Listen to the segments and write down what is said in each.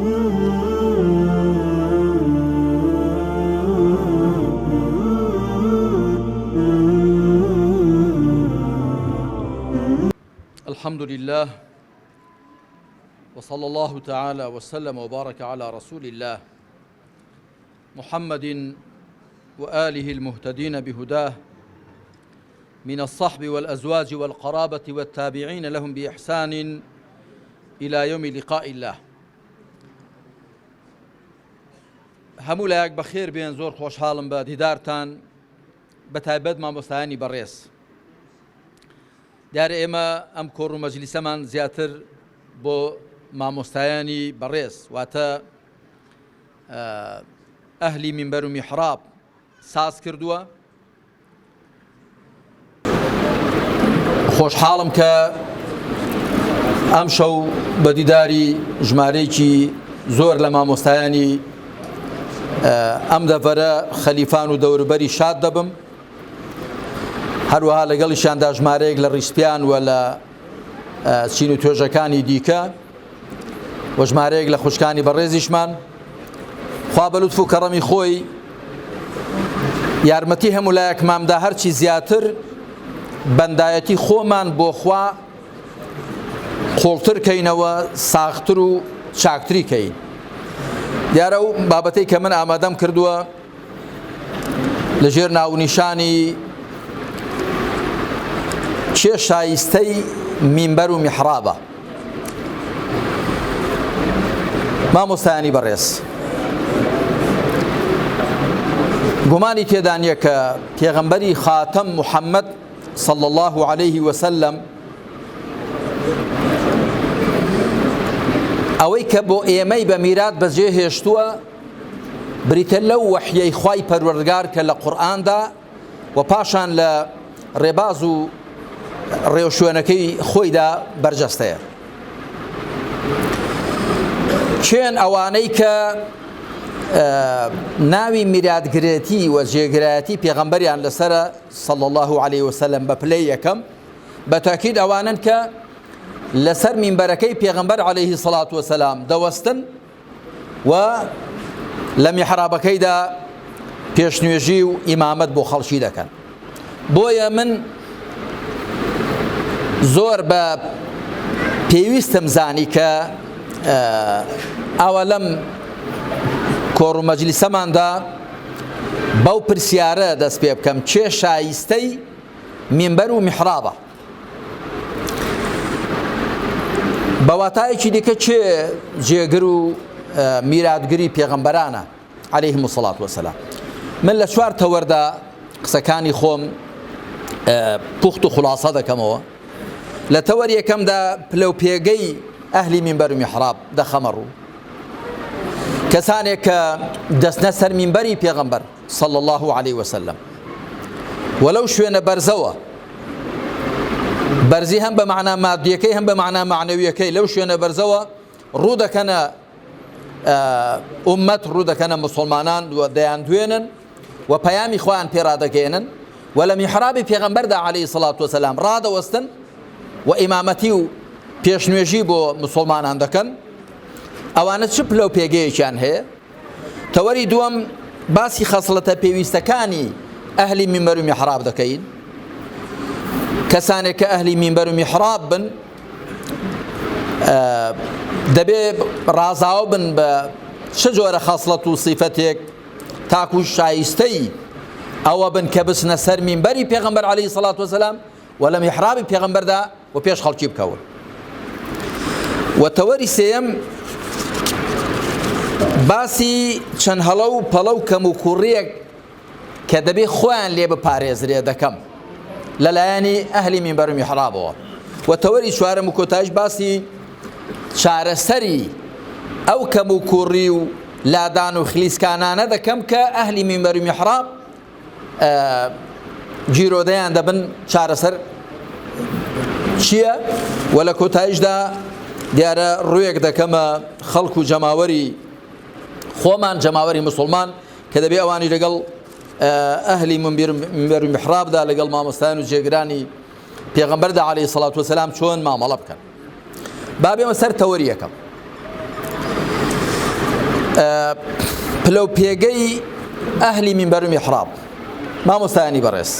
الحمد لله وصلى الله تعالى وسلم وبارك على رسول الله محمد وآله المهتدين بهداه من الصحب والأزواج والقرابة والتابعين لهم بإحسان إلى يوم لقاء الله. هەموو لایەک بەخێر بێن، زۆر خۆشحاڵم بە دیدارتان، بەتایبەت مامۆستایانی بەڕێز. دیارە ئێمە ئەم کۆڕ و مەجلیسەمان زیاتر بۆ مامۆستایانی بەڕێز واتە ئەهلی منبەر و میحراب ساز کردووە. خۆشحاڵم کە ئەم شەو بە دیداری ژمارەیەکی زۆر لە مامۆستایانی ئەم دەڤەرە خەلیفان و دەوروبەری شاد دەبم، هەروەها لەگەڵیشیاندا ژمارەیەک لە ڕیسپیان و لە چین و توێژەکانی دیکە و ژمارەیەک لە خوشکانی بەڕێزیشمان. خوا بە لوتف و کەڕەمی خۆی یارمەتی هەموو لایەکمامدا هەرچی زیاتر بەندایەتی خۆمان بۆ خوا قوڵتر کەینەوە، ساختر و چاکتری کەین. دیارە ئەو بابەتەی کە من ئامادەم کردووە لەژێر ناونیشانی چێ شایستەی منبەر و میحرابە. مامۆستایانی بەڕێز، گومانی تێدا نییە کە پێغەمبەری خاتەم محەممەد صلى الله عليه وسلم ئەوەی کە بۆ ئێمەی بە میرات بەجێ هێشتووە بریتە لەو وەحیەی خوای پەروەردگار کە لە قورئاندا و پاشان لە ڕێباز و ڕێوشوێنەکەی خۆیدا بەرجەستەیە. چێن ئەوانەی کە ناوی میراتگرێتی و جێگرایەتی پێغەمبەریان لەسرە صلى الله عليه وسلم بە پلەی یەکەم، بە تاکید ئەوانن کە لەسەر منبەرەکەی پێغەمبەر عليه الصلاة والسلام دەوەستن و لە میحرابەکەیدا پێشنوێژی و ئیمامەت بۆ خەڵکی دەکەن. بۆیە من زۆر بە پێویستم زانی کە ئەوە لەم کۆڕ و مەجلیسەماندا بەو پرسیارە دەست پێ بکەم: چێ شایستەی منبەر و میحرابە؟ بەواتایەکی دیکە چێ جێگر و میراتگری پێغەمبەرانە عەلەیهیم الصەڵات وەسەلام. من لە چوار تەوەردا قسەکانی خۆم پوخت و خولاسە دەکەمەوە. لە تەوەر یەکەمدا پلەپێگەی ئەهلی منبەر و میحراب دەخەمە ڕوو، کەسانێک کە دەستنە سەر منبەری پێغەمبەر صلى الله عليه وسلم وەلەو شوێنە بەرزەوە، بەرزی هەم بە معنا مادیەکەی هەم بە معنا معنەویەکەی، لەو شوێنە بەرزەوە ڕوو دەکەنە ئومەت، ڕوو دەکەنە مسلمانان و دەیاندوێنن و پەیامی خۆیان پێڕادەگەێنن و لە میحرابی پێغەمبەردا عەلەیهی سەڵات وەسەلام ڕادەوەستن و ئیمامەتی و پێشنوێژی بۆ مسلمانان دەکەن. ئەوانە چ پلە و پێگەیەکیان هەیە؟ تەوەری دووەم باسی خەسڵەتە پێویستەکانی ئەهلی منبەر و میحراب دەکەین. کەسانێک کە ئەهلی منبەر و میحراب بن دەبێ ڕازاو بن بە چ جۆرە خەسڵەت و سیفەتێک تاکو شایستەی ئەوە بن کە بچنە سەر منبەری پێغەمبەر عەلەیهی سەڵات وەسەلام و لە میحرابی پێغەمبەردا و پێش خەڵکی بکەون. و تەوەری سێیەم باسی چەند هەڵە و پەڵە و کەم و کوڕیەک کە دەبێ خۆیان لێ بپارێزرێ دەکەم لەلایەنی ئەهلی منبەر و میحرابەوە. و تەوەری چوارەم و کۆتایش باسی چارەسەری ئەو کەم و کوڕی و لادان و خلیسکانانە دەکەم کە ئەهلی منبەر و میحراب گیرۆدەیان دەبن چارەسەر چییە. و لە کۆتایشدا دیارە ڕوویەک دەکەمە خەڵک و جەماوەری خۆمان، جەماوەری مسلمان کە دەبێ ئەوانی لەگەڵ ئەهلی منبەر و میحرابدا لەگەڵ مامۆستایان و جێگرانی پێغەمبەردا عەلەیهی سەڵات وەسەلام چۆن مامەڵە بکەن. با بێمە سەر تەوەری یەکەم. پلە و پێگەی ئەهلی مینبەر و میحراب. مامۆستایانی بەڕێز،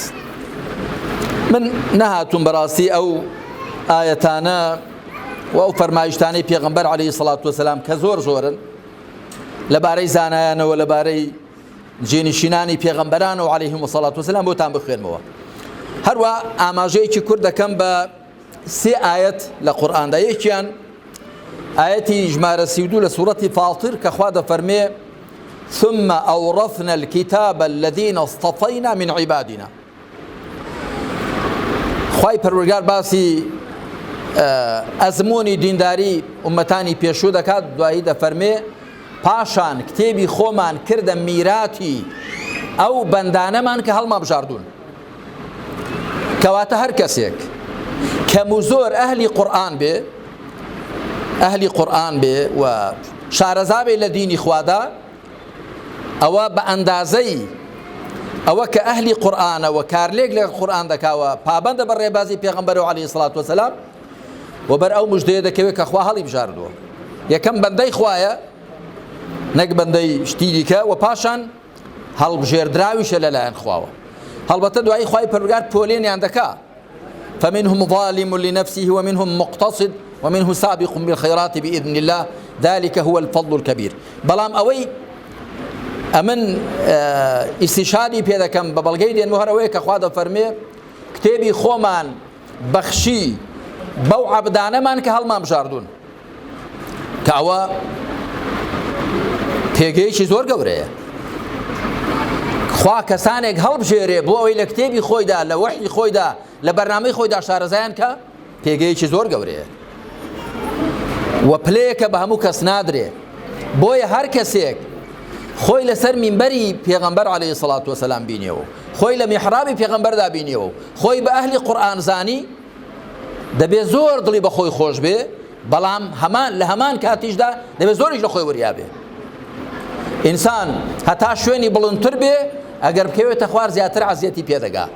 من نەهاتووم بەڕاستی ئەو ئایەتانە و ئەو فەرمایشتانەی پێغەمبەر عەلەیهی سەڵات وەسەلام کە زۆر زۆرن لەبارەی زانایانەوە لەبارەی جێنشینانی پێغەمبەران و عەلەیهیمو سەڵات وەسەلام بۆتان بخوێنمەوە. هەروە ئاماژەیەکی کورد دەکەم بە 3 ئاەت لە قورئاندا. یەکیان ئاەتی ژمارە 32 لە سوورەتی فاتر کە خوا دەفەرمێ ثم أورثنا الكتاب الذين اصطفينا من عبادنا. خوای پەروەردگار باسی ئەزموونی دینداری ئومەتانی پێشوو دەکات، دوایی دەفەرمێ پاشان کتێبی خۆمان کردە میراتی ئەو بەندانەمان کە هەڵمابژاردوون. کەواتە هەر کەسێک کەم و زۆر ئەهلی قورئان بێ و شارەزا بێ لە دینی خوادا، ئەوە بە ئەندازەی ئەوە کە ئەهلی قورئانە و کارلێک لە قورئان دەکاوە پابەندە بە ڕێبازی پێغەمبەرەوە عەلەیهی سەڵات وەسەلام و بەر ئەو موژدەیە دەکەوێت کە خوا هەڵی بژاردووە. یەکەم بەندەی خوایە نەک بەندەی شتی دیکە، و پاشان هەڵبژێردراویشە لەلایەن خواوە. هەڵبەتە دوایی خوای پەروەردگار پۆلێنیان دەکا فمنهم ظالم لنفسه ومنهم مقتصد ومنه سابق بالخيرات بإذن الله ذلك هو الفضل الكبير. بەڵام ئەوەی ئەمن ئیسیشادی پێ دەکەم بە بەڵگەی دێنمەوە هەرەوەیە کە خوا دەفەرمێ کتێبی خۆمان بەخشی بەو عەبدانەمان کە هەڵمان بژاردوون، کە ئەوە پێگەیەکی زۆر گەورەیە. خوا کەسانێک هەڵبژێرێ بۆ ئەوەی لە کتێبی خۆیدا لە وحی خۆیدا لە بەرنامەی خۆیدا شارەزایان کە پێگەیەکی زۆر گەورەیە و پلەیەکە بە هەموو کەس نادرێ. بۆیە هەر کەسێک خۆی لەسەر مینبەری پێغەمبەر عەلەیهی سەڵات وەسەلام بینێەوە، خۆی لە میحرابی پێغەمبەردا بینێەوە، خۆی بە ئەهلی قورئان زانی، دەبێت زۆر دڵی بە خۆی خۆش بێ، بەڵام لە هەمان کاتیشدا دەبێت زۆریش لە خۆی وریابێ. ئینسان هەتا شوێنی بڵندتر بێ ئەگەر بکەوێتە خوار زیاتر عەزیەتی پێدەگا،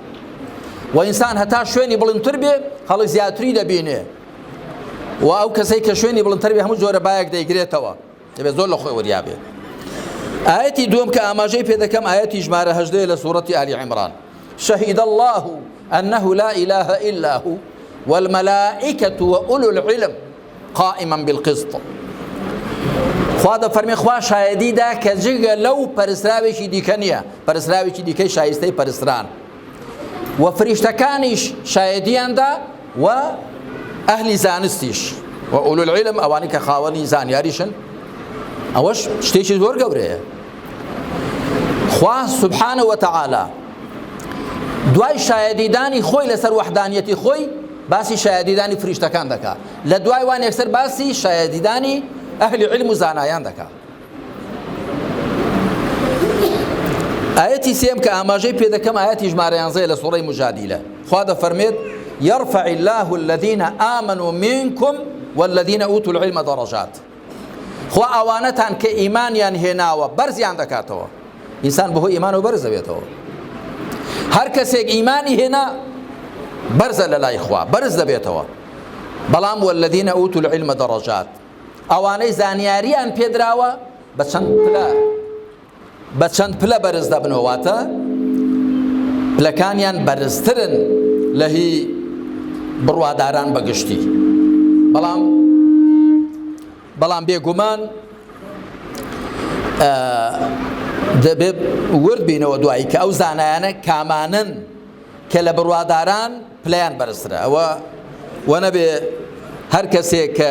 و ئینسان هەتا شوێنی بڵندتر بێ هەڵی زیاتری دەبینێ، و ئەو کەسەی کە شوێنی بڵندتر بێ هەموو جۆرە بایەک دەیگرێتەوە، دەبێت زۆر لە خۆی وریابێ. ئاەتی دووەم کە ئاماژەی پێ دەکەم ئاەتی ژمارە 18 لە سوورەتی ئالی عیمران شهد الله أنه لا إله إلا هو والملائكة وأولو العلم قائما بالقسط. خوا دەفەرمێ خوا شایەدی دا کە جگە لەو پەرستراوێکی دیکە نییە، پەرستراوێکی دیکەی شایستەی پەرستران، و فریشتەکانیش شایەدیاندا و ئەهلی زانستیش و ئولو العلم ئەوانی کە خاوەنی زانیاریشن. ئەوەش شتێکی زۆر گەورەیە. خوا سبحانه وتعالى دوای شایەدیدانی خۆی لەسەر وەحدانیەتی خۆی باسی شایەدیدانی فریشتەکان دەکا، لە دوای وان یەکسەر باسی شایەدیدانی ئەهلی علم و زانایان دەکا. ئاەتی سێم کە ئاماژەی پێ دەکەم ئاەتی ژمارە 11 لە سوورەی مجادیلە. خوا دەفەرمێت يرفع الله الذين آمنوا منكم والذين أوتوا العلم درجات. خوا ئەوانەتان کە ئیمانیان هێناوە بەرزیان دەکاتەوە. ئینسان بەهۆی ئیمان و بەرز دەبێتەوە. هەر کەسێک ئیمانی هێنا بەرزە لە لای خوا، بەرز دەبێتەوە. بەڵام والذين أوتوا العلم درجات، ئەوانەی زانیاریان پێدراوە بە چەند پلە بەرز دەبنەوەواتە پلەکانیان بەرزترن لە هی بڕواداران بەگشتی. بەڵام بێگومان دەبێت ورد بینەوە دوایی کە ئەو زانایانە کامانن کە لە بڕواداران پلەیان بەرزترە. ئەوە وەنەبێ هەر کەسێک کە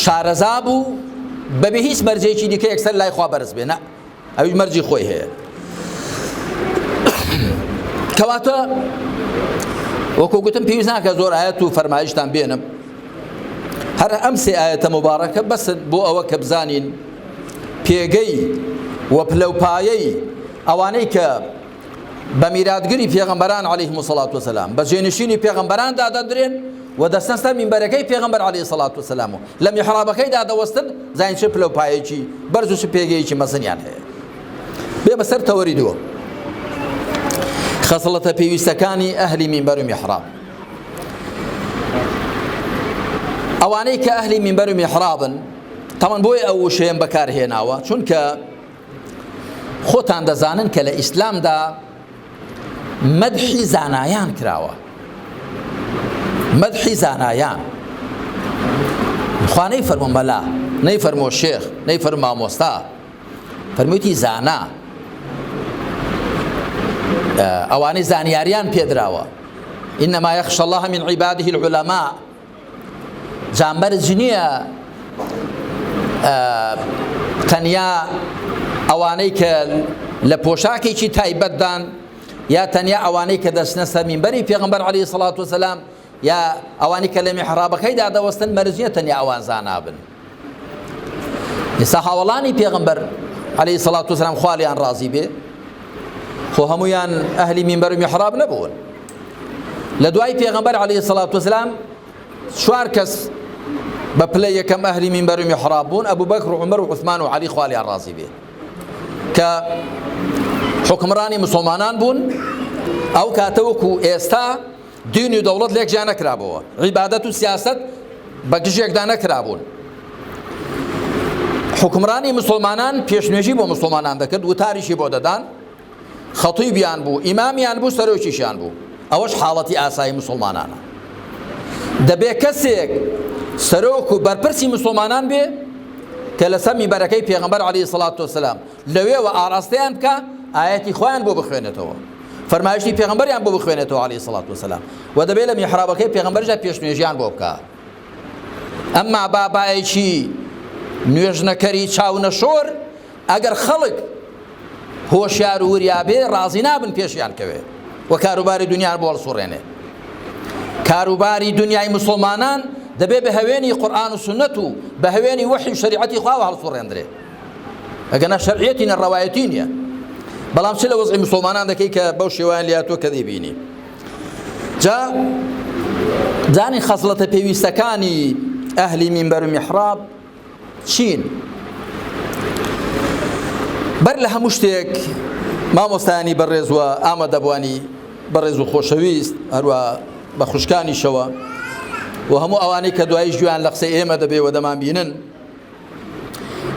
شارەزا بوو بەبێ هیچ مەرجێکی دیکە یەکسەر لای خوا بەرز بێ، نە، ئەوی مەرجی خۆی هەیە. کەواتە وەکو گوتم پێویست ناکە زۆر ئاەت و فەرمایشتان بێنم، هەر ئەم سێ ئاەتە مبارەکە بەسن بۆ ئەوە کە بزانین پێگەی و پلەپایەی ئەوانەی کە بە میراتگری پێغەمبەران عەلەیهیمو سەڵات وەسەلام بە جێنشینی پێغەمبەراندا دەدرێن و دەستەن مینبەرەکەی پێغەمبەر عەلەیهی سەڵات وەسەلام و لە میحرابەکەیدا دەوەستن، زانین چه پلەپایەکی بەرز و چه پێگەیەکی مەزنیان هەیە. بێ بەسەر تەوەری دووە خەسڵەتە پێویستەکانی ئەهلی مینبەر و میحراب. ئەوانەی کە ئەهلی مینبەر و میحرابن تەمان بۆی ئەو شەیەم بەکارهێناوە چونکە خۆتان دەزانن کە لە ئیسلامدا مەدحی زانایان کراوە، مەدحی زانایان. خوا نەیفەرموو مەلا، نەیفەرموو شێخ، نەیفەرموو مامۆستا، فەرموویەتی زانا. ئەوانەی زانیاریان پێدراوە. إنما يخشى الله من عباده العلماء. جامبەرج نییە تەنیا ئەوانەی کە لە پۆشاکێکی تایبەتدان یا تەنیا ئەوانەی کە دەچنە سەر مینبەری پێغەمبەر عەلەیهی سەڵات وسەلام یا ئەوانی کە لە میحرابەکەیدا دەوەستن مەرج نییە تەنیا ئەوان زانا بن. ئێستا هاوڵانی پێغەمبەر عەلەیهی سەڵات وسەلام خوا لێیان ڕازی بێ خۆ هەموویان ئەهلی مینبەر و میحراب نەبوون. لە دوای پێغەمبەر عەلەیهی سەڵات وسەلام 4 کەس بە پلەی یەکەم ئەهلی مینبەر و میحراب بوون، ئەبوو بەکر و عومەر و عوسمان و عەلی خوا لێیان ڕازی بێ کە حکمڕانی مسلمانان بوون. ئەو کاتە وەکو ئێستا دین و دەوڵەت لێکجا نەکرابەوە، عیبادەت و سیاسەت بە گژێکدا نەکرابوون. حکمڕانی مسلمانان پێشنوێژی بۆ مسلمانان دەکرد، وتاریشی بۆ دەدان، خەتیبیان بوو، ئیمامیان بوو، سەرۆکیشیان بوو. ئەوەش حاڵەتی ئاسایی مسلمانانە. دەبێ کەسێک سەرۆک و بەرپرسی مسلمانان بێ کە لەسەر مینبەرەکەی پێغەمبەر عەلەیهی سەڵات وسەلام لەوێوە ئاراستەیان بکە، ئایەتی خۆیان بۆ بخوێنێتەوە، فەرمایشتی پێغەمبەریان بۆ بخوێنێتەوە عەلەیهی سەڵات وسەلام، و دەبێت لە میحرابەکەی پێغەمبەرجا پێشنوێژیان بۆ بکە. ئەمما بابایەکی نوێژنەکەری چاونەشۆر ئەگەر خەڵک هۆشیار و وریابێ ڕازی نابن پێشیان کەوێ و کاروباری دنیان بۆ هەڵسوڕێنێ. کاروباری دنیای مسلمانان دەبێ بە هەوێنی قورئان و سنەت و بە هەوێنی وحی و شەریعەتی خواوە هەڵسوڕێندرێ، ئەگەنا شەرعیەتی نە ڕەوایەتی نییە. بەڵام چ لە وەزعی مسلمانان دەکەی کە بەو شێوەیان لێهاتووە کە دەیبینی. جا زانی خەسڵەتە پێویستەکانی ئەهلی مینبەر و میحراب چین؟ بەر لە هەموو شتێک مامۆستایانی بەڕێز و ئامادەبوانی بەڕێز و خۆشەویست هەروە بە خوشکانیشەوە و هەموو ئەوانەی کە دوایی ژویان لە قسەی ئێمە دەبێ و دەمان بینن،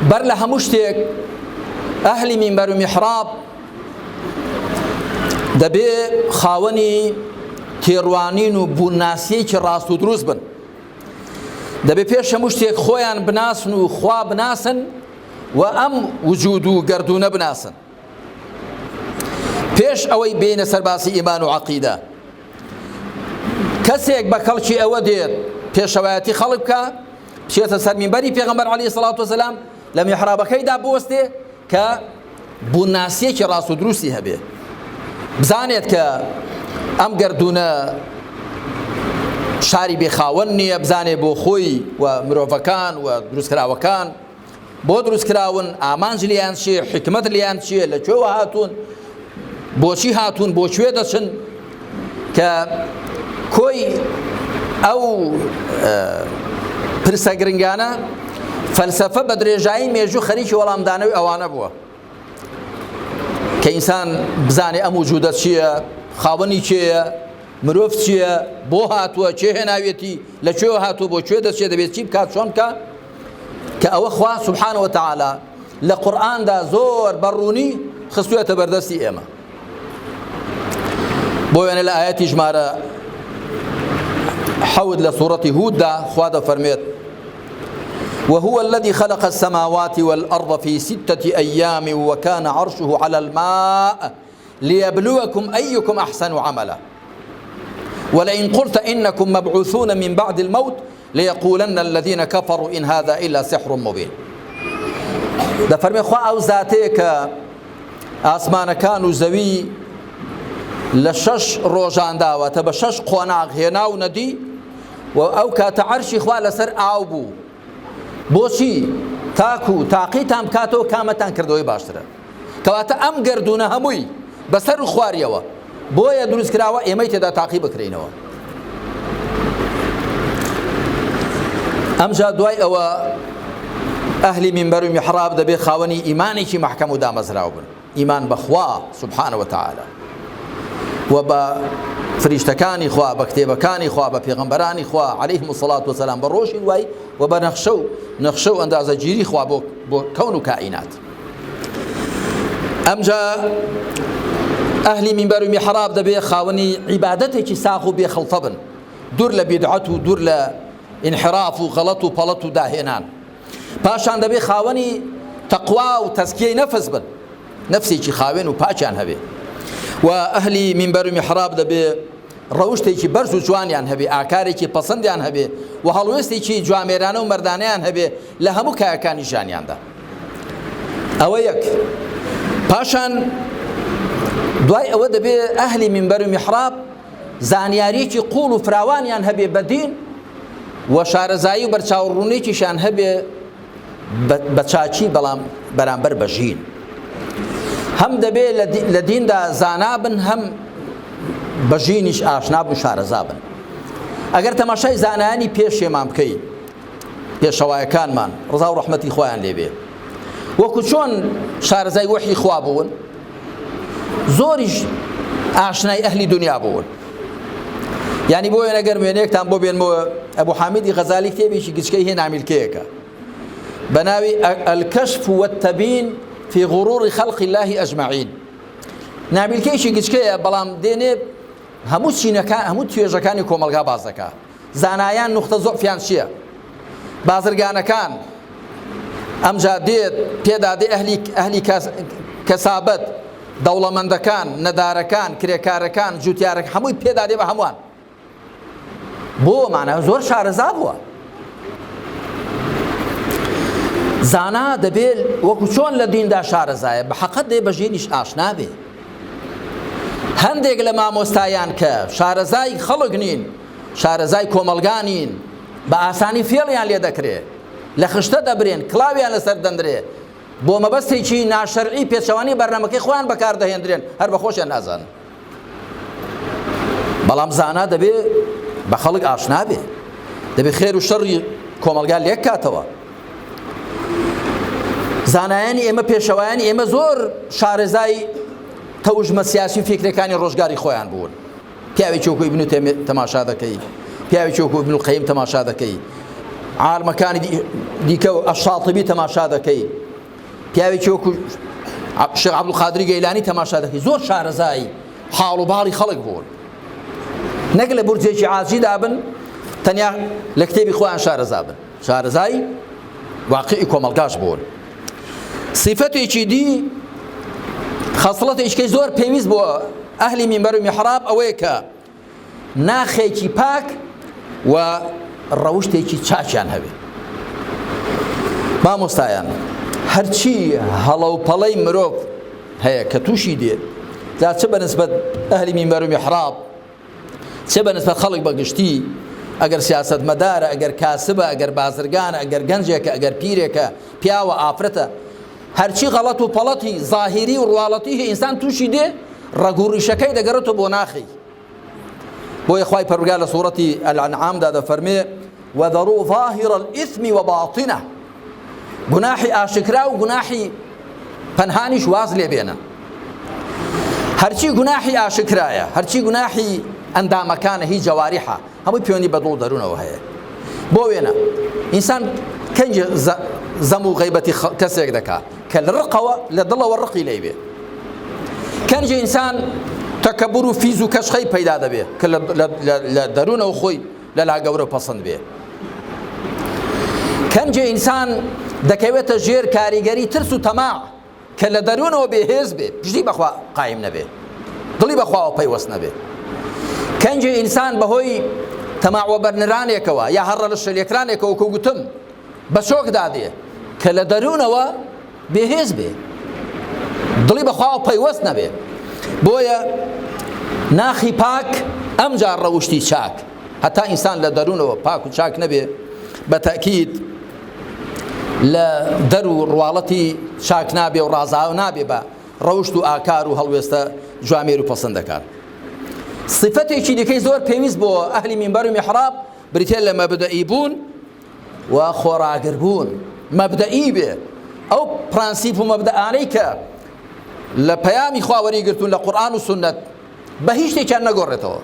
بەر لە هەموو شتێک ئەهلی مینبەر و میحراب دەبێ خاوەنی تێڕوانین و بووناسیەکی ڕاست و دروست بن. دەبێ پێش هەموو شتێک خۆیان بناسن و خوا بناسن و ئەم وجود و گەردونە بناسن. پێش ئەوەی بینە سەرباسی ئیمان و عەقیدە، کەسێک بە کەڵکی ئەوە دێت پێشەوایەتی خەڵک بکە، بچێتە سەر مینبەری پێغەمبەر عەلەیهی سەڵات وسەلام لە میحرابەکەیدا بوەستێ کە بووناسیەکی ڕاست و دروستی هەبێ، بزانێت کە ئەم گەردونە شاری بێخاوەن نییە، بزانێ بۆ خۆی و مرۆڤەکان و دروستکراوەکان بۆ دروستکراون، ئامانج لیان چیە، حکمت لیان چیە، لەکوێوە هاتوون، بۆچی هاتوون، بۆکوێ دەچن، کە کۆی ئەو پرسە گرنگانە فەلسەفە بە درێژایی مێژوو خەریکی وەڵامدانەوەی ئەوانە بووە کە ئینسان بزانێ ئەم وجودە چییە، خاوەنی چێیە، مرۆڤ چییە، بۆ هاتووە، چێ هێناوێتی، لەکوێوە هاتووە، بۆ کوێ دەچێت، دەبێت چی بکات، چۆن بکە، کە ئەوە خوا سوبحانە وتەعالا لە قورئاندا زۆر بەڕوونی خستووەتە بەردەستی ئێمە. بۆ وێنە لە ئایەتی ژمارە 7 لە سوورەتی هوددا خوا دەفەرمێت: وهو الذي خلق السماوات والأرض في 6 أيام وكان عرشه على الماء ليبلوكم أيكم أحسن عملا ولئن قلت إنكم مبعوثون من بعد الموت ليقولن الذين كفروا إن هذا إلا سحر مبين. دەفەرمێ خوا ئەو زاتەیە کە ئاسمانەکان و زەوی لە 6 ڕۆژان داوەتە بە 6 قۆناغ هێنا و نەدی و ئەو کاتە عەرشی خوا لەسەر ئاو بوو. بۆچی؟ تاکو تاقیتان بکاتەوە کامەتان کردەوەی باشترە. کەواتە ئەم گەردونە هەمووی بەسەر و خواریەوە بۆیە دروست کراوە ئێمەی تێدا تاقی بکرینەوە. ئەمجا دوای ئەوە ئەهلی مینبەر و میحراب دەبێت خاوەنی ئیمانێکی محکەم و دامەزراو بن، ئیمان بەخوا سوبحانە وتەعالا و بە فریشتەکانی خوا، بە کتێبەکانی خوا، بە پێغەمبەرانی خوا عەلەیهیمو سەڵات وسەلام، بە ڕۆژی دوای و بە نەخشە و ئەندازەگیری خوا بۆ کەون و کائینات. ئەمجا ئەهلی مینبەر و میحراب دەبێ خاوەنی عیبادەتێکی ساغ و بێخەڵتە بن، دوور لە بیدعەت و دوور لە انحراف و غەڵەت و پەڵەت و داهێنان. پاشان دەبێ خاوەنی تەقوا و تەزکیەی نەفس بن، نەفسێکی خاوێن و پاچیان هەبێ. و ئەهلی مینبەر و میحراب دەبێ ڕەوشتێکی بەرز و جوانیان هەبێ، ئاکارێکی پەسەندیان هەبێ و هەڵوێستێکی جوامێرانە و مەردانەیان هەبێ لە هەموو کایەکانی ژیانیاندا. ئەوە یەک. پاشان دوای ئەوە دەبێ ئەهلی مینبەر و میحراب زانیاریەکی قوڵ و فراوانیان هەبێ بە دین و شارەزایی و بەرچاوڕوونێکیشان هەبێ بە چاچی بەڵام بەرامبەر بە ژین. هەم دەبێ لە دیندا زانا بن، هەم بە ژینیش ئاشنا بن و شارەزا بن. ئەگەر تەماشای زانایانی پێشێمان بکەین، پێشەوایەکانمان ڕزا و ڕەحمەتی خۆیان لێبێ، وەکو چۆن شارەزای وحی خوا بوون، زۆریش ئاشنای ئەهلی دنیا بوون. یعنی بۆ وێنەگەر وێنەیەکتان بۆ بێنمەوە، ئەبوو حامید غەزالی کتێبێکی گچکەی هەیە نامیلکەیەکە بە ناوی الکەشف والتەبین في غرور خلق الله ئەجمەعین. نامیلکەیەکی گچکەیە بەڵام دێنێ هەموو توێژەکانی کۆمەلگا باز دەکات. زانایان نوختە زۆفیان چییە؟ بازرگانەکان ئەمجا دێت پێدا دێ ئەهلی کەسابەت، دەوڵەمەندەکان، نەدارەکان، کرێکارەکان، جوتیارەکان، هەمووی پێدا دێ بە هەمووان. بۆ مانە زۆر شارەزا بووە. زانا دەبێت وەکو چۆن لە دیندا شارەزایە بە حەقەت دێ بە ژینیش ئاشنا بێ. هەندێک لە مامۆستایان کە شارەزای خەڵک نین، شارەزای کۆمەلگانین، بە ئاسانی فێڵیان لێ دەکرێت، لە خشتە دەبرێن، کڵاویان لەسەر دەندرێ، بۆ مەبەستێکی ناشەرعی پێچەوانی بەرنامەکەی خۆیان بەکاردەهێنرێن، هەر بە خۆشیان نازانن. بەڵام زانا دەبێ بە خەڵک ئاشنا بێ، دەبێ خێر و شەڕی کۆمەلگا لێک کاتەوە. زانایانی ئێمە، پێشەوایانی ئێمە زۆر شارەزای تەوژمە سیاسی و فکرەکانی ڕۆژگاری خۆیان بوون. پیاوێکی وەکو ئیبن تەماشا دەکەی، پیاوێکی وەکو ئیبن القەیم تەماشا دەکەی، عالمەکانی دیکە و ئەشاتیبی تەماشا دەکەی، پیاوێکی وەکو شێخ عەبدولقادری گەیلانی تەماشا دەکەی. زۆر شارەزای حاڵ و باڵی خەڵک بوون، نەک لە بورجێکی عاجیدا بن، تەنیا لە کتێبی خۆیان شارەزا بن، شارەزای واقعی کۆمەلگاش بوون. صفەتێکی دی، خەسڵەتێکی زۆر پێویست بۆ ئەهلی مینبەر و میحراب ئەوەیە کە ناخێکی پاک و ڕەوشتێکی چاچیان هەبێ. مامۆستایان هەرچی هەڵە و پەڵەی مرۆڤ هەیە کە تووشی دێت، جا چه بەنسبەت ئەهلی مینبەر و میحراب، چه بەنسبەت خەڵک بەگشتی، ئەگەر سیاسەتمەدارە، ئەگەر کاسبە، ئەگەر بازرگانە، ئەگەر گەنجێکە، ئەگەر پیرێکە، پیاوە ئافرەتە، هەرچی غەڵەت و پەڵەتی زاهیری و ڕواڵەتی هەیە ئینسان تووشی دێ، ڕەگوڕیشەکەی دەگەڕێتەوە بۆ ناخی. بۆیە خوای پەروەردگار لە سوورەتی الأنعامدا دەفەرمێ وەذەڕوو ظاهر الإثم وباطنه، گوناحی ئاشکرا و گوناحی پەنهانیش واز لێ بێنە. هەرچی گوناحی ئاشکرایە، هەرچی گوناحی ئەندامەکانە، هی جەواریحە، هەمووی پەیوەندی بە دڵ و دەروونەوە هەیە. بۆ وێنە ئینسان کەنجی زەم و غەیبەتی کەسێک دەکات کە لە ڕقەوە لە دڵەوە ڕقی لێ بێ. کەنجی ئینسان تەکەبور و فیز و کەشخەی پەیدا دەبێ کە لە دەروونەوە خۆی لە لاگەورە پەسەند بێ. کەنجی ئینسان دەکەوێتە ژێر کاریگەری ترس و تەماع کە لە دەروونەوە بێهێز بێ، پشتی بەخوا قایم نەبێ، دڵی بەخواوە پەیوەست نەبێ. کەنجی ئینسان بەهۆی تەماعوە بەرنرانێکەوە یا هەڕە لە شەلێکرانێکەوە کە گوتم بە چۆک دادێ کە لە دەروونەوە بێهێز بێ، دڵی بەخواوە پەیوەست نەبێ. بۆیە ناخی پاک ئەمجار ڕەوشتی چاک، هەتا ئینسان لە دەروونەوە پاک و چاک نەبێ، بە تەکید لە دەر و ڕواڵەتی چاک نابێ و ڕازاو نابێ بە ڕەوشت و ئاکار و هەڵوێستە جوامێر و پەسەندەکان. صفەتێکی دیکەی زۆر پێویست بۆ ئەهلی مینبەر و میحراب بریتێ لە مەبدەئی بوون و خۆراگر بوون. مەبدەئی بێ، ئەو پرانسیپ و مەبدەئانەی کە لە پەیامی خوا وەریگرتوون لە قورئان و سونەت بە هیچ شتێکیان نەگۆڕێتەوە.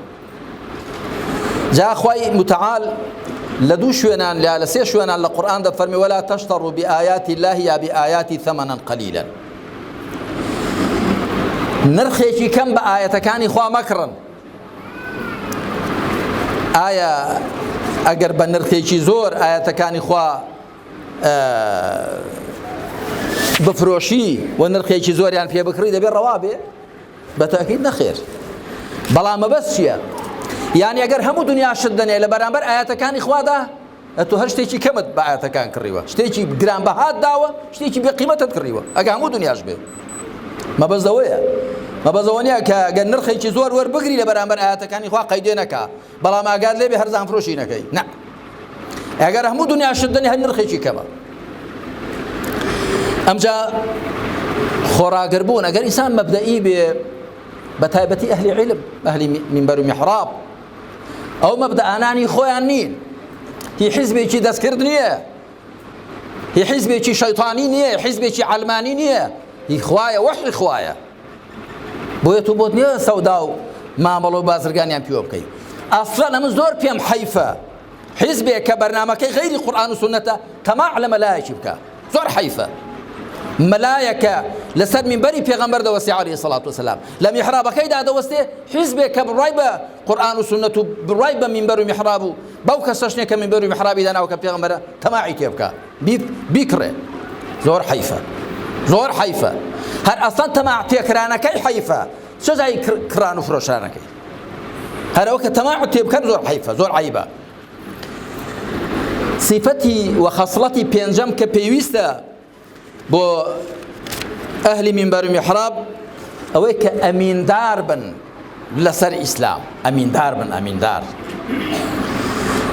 جا خوای متعال لدو شوێنان لا لە سێ شوێنان لە قورئان دەفەرمێ ولا تشتروا بآيات الله یا بآياتي ثمنا قليلا نرخێکی کەم بە ئاەتەکانی خوا مەکڕن ئایا ئەگەر بە نرخێکی زۆر ئاەتەکانی خوا بفرۆشی و نرخێکی زۆریان پێ بکڕی دەبێت ڕەوا بێ بەتاکید نەخێر بەڵام مەبەست چییە یعنی ئەگەر هەموو دنیا شت دەنێ لە بەرامبەر ئاەتەکانی خوادا ئەتۆ هەر شتێکی کەمت بە ئاەتەکان کڕیوە شتێکی گرانبەهات داوە شتێکی بێقیمەتت کڕیوە ئەگە هەموو دنیاش بێ مەبەستەوەیە مەبەستەوە نییە کە گەر نرخێکی زۆر وەربگری لە بەرامبەر ئاەتەکانی خوا قەیدێ نەکا بەڵام ئاگات لێبێ هەرزان فرۆشی نەکەی نە ئەگەر هەموو دنیا شت دەنێ هەر نرخێکی کەمە ئەمجا خۆراگربوون ئەگەر ئینسان مەبدەئی بێ بە تایبەتی ئەهلی عیلم ئەهلی مینبەر و میحراب ئەو مەبدەئانانی خۆیان نین هی حیزبێکی دەستکرد نییە هی حیزبێکی شەیطانی نییە حیزبێکی عەلمانی نییە هی خوایە وەحی خوایە بۆیە تو بۆت نییە سەودا و مامەڵە و بازرگانیان پێوە بکەیت ئەسڵەن ئەمە زۆر پێم حەیفە حیزبێک کە بەرنامەکەی غەیری قورئان و سونەتە تەماع لە مەلایەکی بکە زۆر حەیفە مەلایەکە لەسەر مینبەری پێغەمبەر دەوەستی عەلەیهی سەڵات وسەلام لە میحرابەکەیدا دەوەستێ حیزبێک کە بڕای بە قورئان و سونەت و بڕای بە مینبەر و میحراب و بەو کەسەشنێ کە مینبەر و میحرابی داناوە کە پێغەمبەرە تەماعی تێ بکە بیکڕێ زۆر حەیفە زۆر حەیفە هەر ئەسڵەن تەماع تێکرانەکەی حەیفە چ جای کران و فرۆشانەکەی هەر ئەوە کە تەماع تێ بکەن زۆر حەیفە زۆر عەیبە صفەتی و خەسڵەتی پێنجەم کە پێویستە بۆ ئەهلی مینبەر و میحراب ئەوەی کە ئەمیندار بن لەسەر ئیسلام ئەمیندار بن ئەمیندار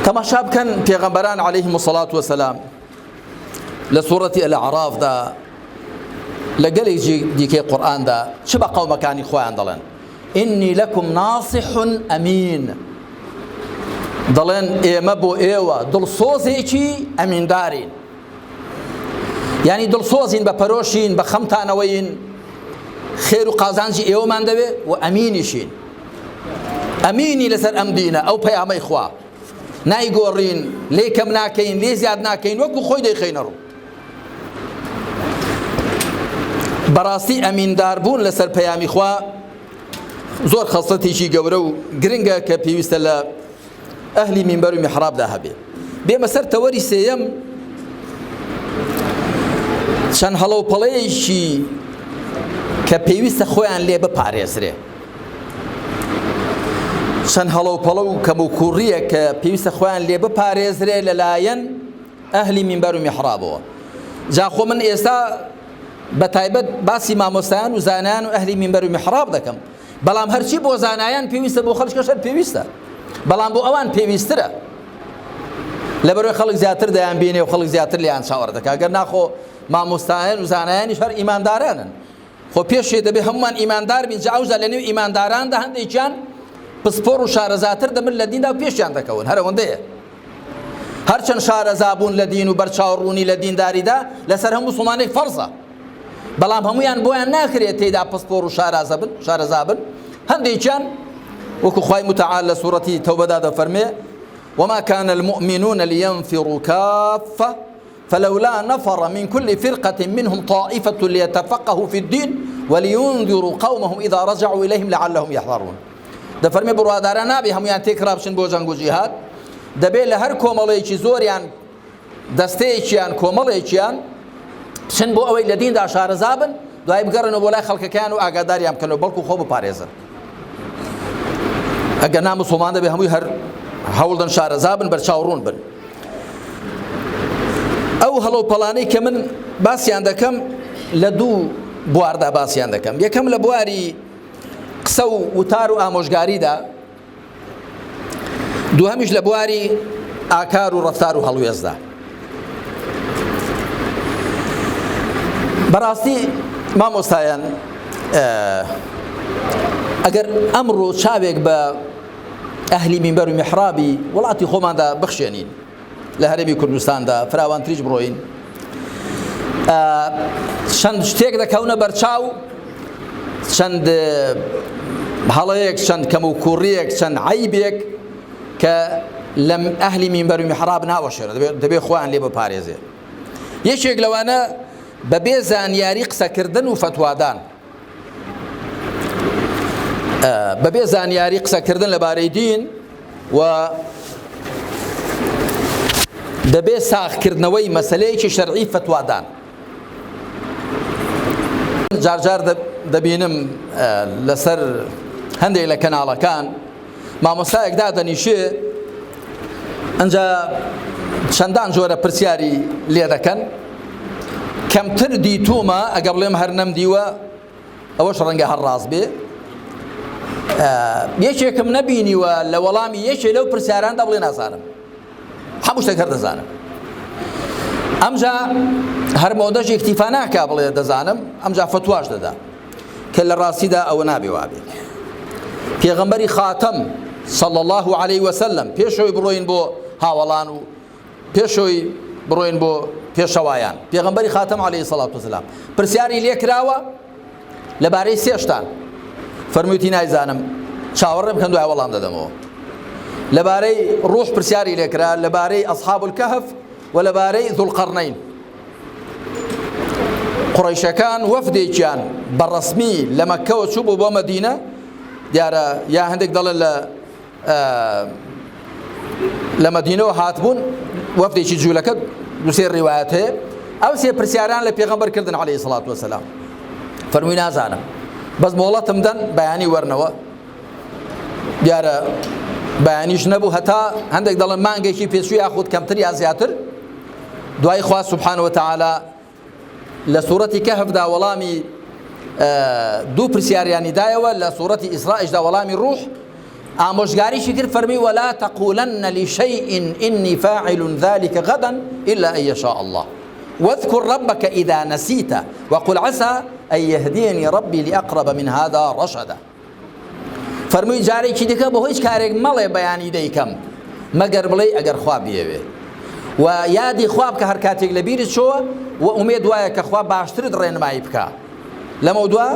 تەماشا بکەن پێغەمبەران عەلەیهیم الصەڵات وەسەلام لە سوورەتی ئەلعەرافدا لە گەلێکی دیکەی قورئاندا چ بە قەومەکانی خۆیان دەڵێن ئینی لەکم ناصح ئەمین دەڵێن ئێمە بۆ ئێوە دڵسۆزێکی ئەمیندارین یعنی دڵسۆزین بە پەرۆشین بە خەمتانەوەین خێر و قازانجی ئێوەمان دەوێ و ئەمینیشین ئەمینی لەسەر ئەم دینە ئەو پەیامەی خوا نایگۆڕین لێ کەم ناکەین لێ زیاد ناکەین وەکو خۆی دەیخەینە ڕوو بەڕاستی ئەمینداربوون لەسەر پەیامی خوا زۆر خەسڵەتێکی گەورە و گرنگە کە پێویستە لە ئەهلی مینبەر و میحرابدا هەبێ بێمە سەر تەوەری سێیەم چەند هەڵەوپەڵەیەکی کە پێویستە خۆیان لێ بپارێزرێ چەند هەڵەوپەڵە و کەموکوڕیە کە پێویستە خۆیان لێ بپارێزرێ لەلایەن ئەهلی مینبەر و میحرابەوە جا خۆ من ئێستا بە تایبەت باسی مامۆستایان و زانایان و ئەهلی مینبەر و میحراب دەکەم بەڵام هەرچی بۆ زانایان پێویستە بۆ خەڵکیش پێویستە بەڵام بۆ ئەوان پێویسترە لەبەرەوەی خەڵک زیاتر دەیان بینێ و خەڵک زیاتر لێیان چاوەڕ دەکا گەر ناخۆ مامۆستایان و زانایانیش هەر ئیماندارانن خۆ پێشێ دەبێ هەمومان ئیماندار بین جا ئەوژە لەنێو ئیمانداراندا هەندێکیان پسپۆڕ و شارەزاتر دەبن لە دیندا و پێشیان دەکەون هەر ئەوەندەیە هەرچەند شارەزابوون لە دین و بەرچاوڕوونی لە دینداریدا لەسەر هەموو موسڵمانێک فەرزە بەڵام هەمویان بۆیان ناکرێت تێیدا پسپۆڕ و شارەزابن هەندێکیان وەکو خوای متعال لە سوورەتی تەوبەدا دەفەرمێ وما كان المؤمنون لينفروا كافة فلولا نفر من كل فرقة منهم طائفة ليتفقهوا في الدين ولينذروا قومهم إذا رجعوا إليهم لعلهم يحذرون دەفەرمێ بڕواداران نابێ هەمویان تێکرا بچن بۆ جەنگ و جیهاد دەبێت لە هەر کۆمەڵەیەکی زۆریان دەستەیەکیان کۆمەڵێکیان بچن بۆ ئەوەی لە دیندا شارەزا بن دوای بگەڕنەوە بۆ لای خەڵکەکان و ئاگاداریان بکەنەوە بەڵکو خۆ بپارێزن ئەگەر ناموسڵمان دەبێ هەمووی هەر هەوڵدەن شارەزا بن بەرچاوڕوون بن ئەو هەڵەوپەڵانەی کە من باسییان دەکەم لە دوو بواردا باسییان دەکەم یەکەم لە بواری قسە و وتار و ئامۆژگاریدا دووهەمیش لە بواری ئاکار و ڕەفتار و هەڵوێزدا بەڕاستی مامۆستایان ئەگەر ئەمڕۆ چاوێک بە ئەهلی مینبەر و میحرابی وڵاتی خۆماندا بخشێنین لە هەرێمی کوردستاندا فراوانتریش بڕۆین چەند شتێک دەکەونە بەرچاو چەند هەڵەیەک چەند کەم و کوڕیەک چەند عەیبێک کە لەم ئەهلی مینبەر و میحراب ناوەشێنە دەبێ خۆیان لێ بپارێزێ یەکێک لەوانە بەبێ زانیاری قسەکردن و فتوادان بەبێ زانیاری قسەکردن لەبارەی دین و دەبێ ساغکردنەوەی مەسەلەیەکی شەرعی فتوادان جارجار دەبینم لەسەر هەندێک لە کەناڵەکان مامۆستایەک دادەنیشێ ئەنجا چەندان جۆرە پرسیاری لێ دەکەن کەمتر دیتومە ئەگە بڵێم هەر نەمدیوە ئەوەش ڕەنگە هەر ڕاست بێ یەکێکم نەبینیوە لە وەڵامی یەکێ لەو پرسیاراندا بڵێ نازانم هەموو شتێک هەر دەزانم ئەمجا هەر مەودەش ئیکتیفا ناکا بڵێ دەزانم ئەمجا فتواش دەدا کە لە ڕاستیدا ئەوە نابێ وابێ پێغەمبەری خاتەم صلى الله عليه وسلم پێشەوەی بڕۆین بۆ هاوڵان و پێشەوەی بڕۆین بۆ پێشەوایان پێغەمبەری خاتەم عليه الصلاة والسلام پرسیاری لێ کراوە لەبارەی سێ شتان فەرموویەتی نایزانم چاوەڕێم بکەن دوای وەڵام دەدەمەوە لەبارەی ڕوح پرسیاری لێ کرا لەبارەی ئەصحاب الكهف و لەبارەی ذوالقەرنەین قوڕەیشەکان وەفدێکیان بەڕەسمی لە مەککەوە چوو بوو بۆ مەدینە دیارە یا هەندێک دەڵێن لە مەدینەوە هاتبوون وەفدێکی جوولەکە دووسێ ڕیوایەت هەیە ئەو سێ پرسیاران لە پێغەمبەر کردن عليه الصلاة والسلام فەرمووی نازانم بەس مۆڵەتم دەن بەیانی وەرنەوە دیارە بەیانیش نەبوو هەتا هەندێک دەڵێن مانگێکی پێچوو یاخود کەمتر یا زیاتر دوای خوا سبحانه وتعالى لە سوورەتی کەهفدا وەڵامی دوو پرسیاریانی دایەوە لە سوورەتی ئیسرائیشدا وەڵامی ڕوح ئامۆژگاریشی کرد فەرمی ولا تقولن لشيء إني فاعل ذلك غدا إلا أن يشاء الله واذكر ربك إذا نسيت وقل عسى أن يهديني ربي لأقرب من هذا رشدا فەرمووی جارێکی دیکە بە هیچ کارێک مەڵێ بەیانی دەیکەم مەگەر بڵێ ئەگەر خوا بیەوێ و یادی خوا بکە هەر کاتێک لە بیرت چۆوە و ئومێد وایە کە خوا باشترت ڕێنمایی بکە لەمە دووە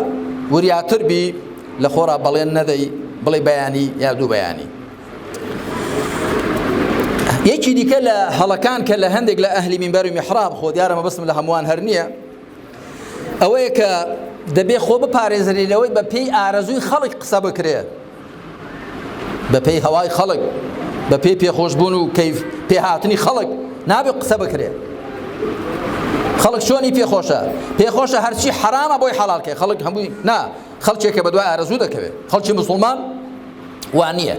وریاتر بی لە خۆرا بەڵێن نەدەی بڵێ بەیانی یا دوو بەیانی یەکی دیکە لە هەڵەکان کە لە هەندێک لە ئەهلی مینبەر و میحراب خۆ دیارە مەبەستم لە هەمووان هەر نییە ئەوەیە کە دەبێ خۆ بپارێزرێ لەوەی بە پێی ئارەزووی خەڵک قسە بکرێ بە پێی هەوای خەڵک بە پێی پێخۆشبوون و کەیف پێهاتنی خەڵک نابێ قسە بکرێ خەڵک چۆنی پێخۆشە هەرچی حرامە بۆی حەڵالکێ خەڵک هەمووی نا خەڵکێکە بە دوای ئارەزوو دەکەوێت خەڵکی موسڵمان وان نییە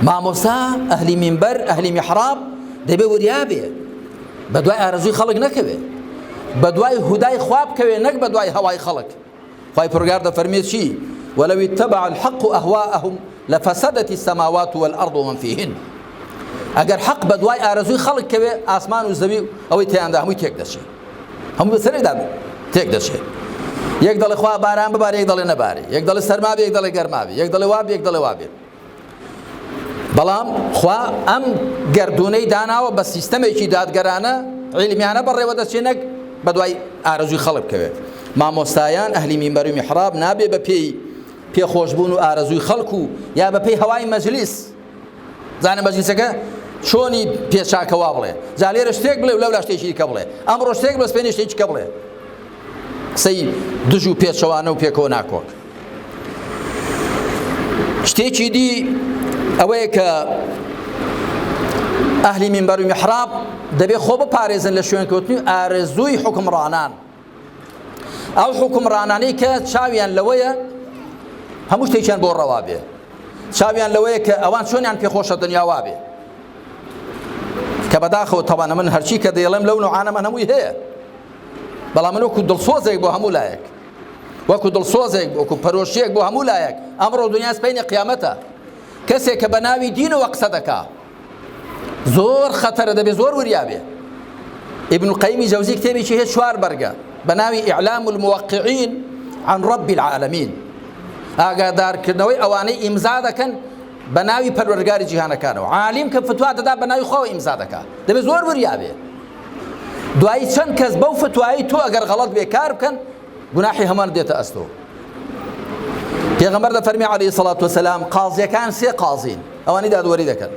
مامۆستا ئەهلی مینبەر ئەهلی میحراب دەبێ وریابێ بە دوای ئارەزووی خەڵک نەکەوێت بە دوای هودای خوا بکەوێ نەک بە دوای هەوای خەڵک خوای پروردگار دەفەرمێت چی ولو اتبع الحق أهواءهم لفسدت السماوات والأرض ومن فيهن ئەگەر حەق بە دوای ئارەزووی خەڵک کەوێ ئاسمان و زەوی ئەوەی تێیاندا هەمووی تێک دەچێت هەموو بەسەرێکدا تێک دەچێت یەک دەڵێ خوا باران ببارێ یەک دەڵێ نەبارێ یەک دەڵێ سەرما بێ یەک دەڵێ گەرما بێ یەک دەڵێ وا بێ یەک دەڵێ وا بێ بەڵام خوا ئەم گەردوونەی داناوە بە سیستەمێکی دادگەرانە عیلمیانە بەڕێوە دەچێنەک بە دوای ئارەزووی خەڵک بکەوێت مامۆستایان ئەهلی مینبەر و میحراب نابێ بە پێی پێخۆشبوون و ئارەزووی خەڵک و یا بە پێی هەوای مەجلیس زانە مەجلیسەکە چۆنی پێچاکەوا بڵێ جا لێرە شتێک بڵێ و لەولا شتێکی دیکە بڵێ ئەمڕۆ شتێک بڵێ سبەینێ شتێکی کە بڵێ قسەی دژ و پێچەوانە و پێکەوە ناکۆک شتێکی دی ئەوەیە کە ئەهلی مینبەر و میحراب دەبێ خۆ بپارێزن لە شوێنکەوتنی ئارەزووی حوکمڕانان ئەو حوکمڕانانەی کە چاویان لەوەیە هەموو شتێکیان بۆ ڕەوا بێ چاویان لەوەیە کە ئەوان چۆنیان پێخۆشە دنیاوا بێ کە بەداخەوە تەوانە من هەرچی کە دەیڵێم لەو نوعانە من هەمووی هەیە بەڵام من وەکو دڵسۆزێک بۆ هەموو لایەک وەکو دڵسۆزێک وەکو پەرۆشیەک بۆ هەموو لایەک ئەمڕۆ دنیا سپەینی قیامەتە کەسێک کە بە ناوی دینەوە قسە دەکا زۆر خەتەرە دەبێ زۆر وریابێ ابن القیم جوزی کتێبێکی هەیە 4 بەرگە بە ناوی إعلام الموقعين عن رب العالمين ئاگادارکردنەوەی ئەوانەی ئیمزا دەکەن بە ناوی پەروەردگاری جیهانەکانەوە عالیم کە فتوا دەدا بە ناوی خۆی ئیمزا دەکا دەبێت زۆر وریابێ دوایی چەند کەس بەو فتوایی تۆ ئەگەر غەڵەت بێکار بکەن گوناحی هەمان دێتە ئەستۆ پێغەمبەر دەفەرمی عەلەیهی سەڵات وسەلام قازیەکان 3 قازین ئەوانەی دادوەری دەکەن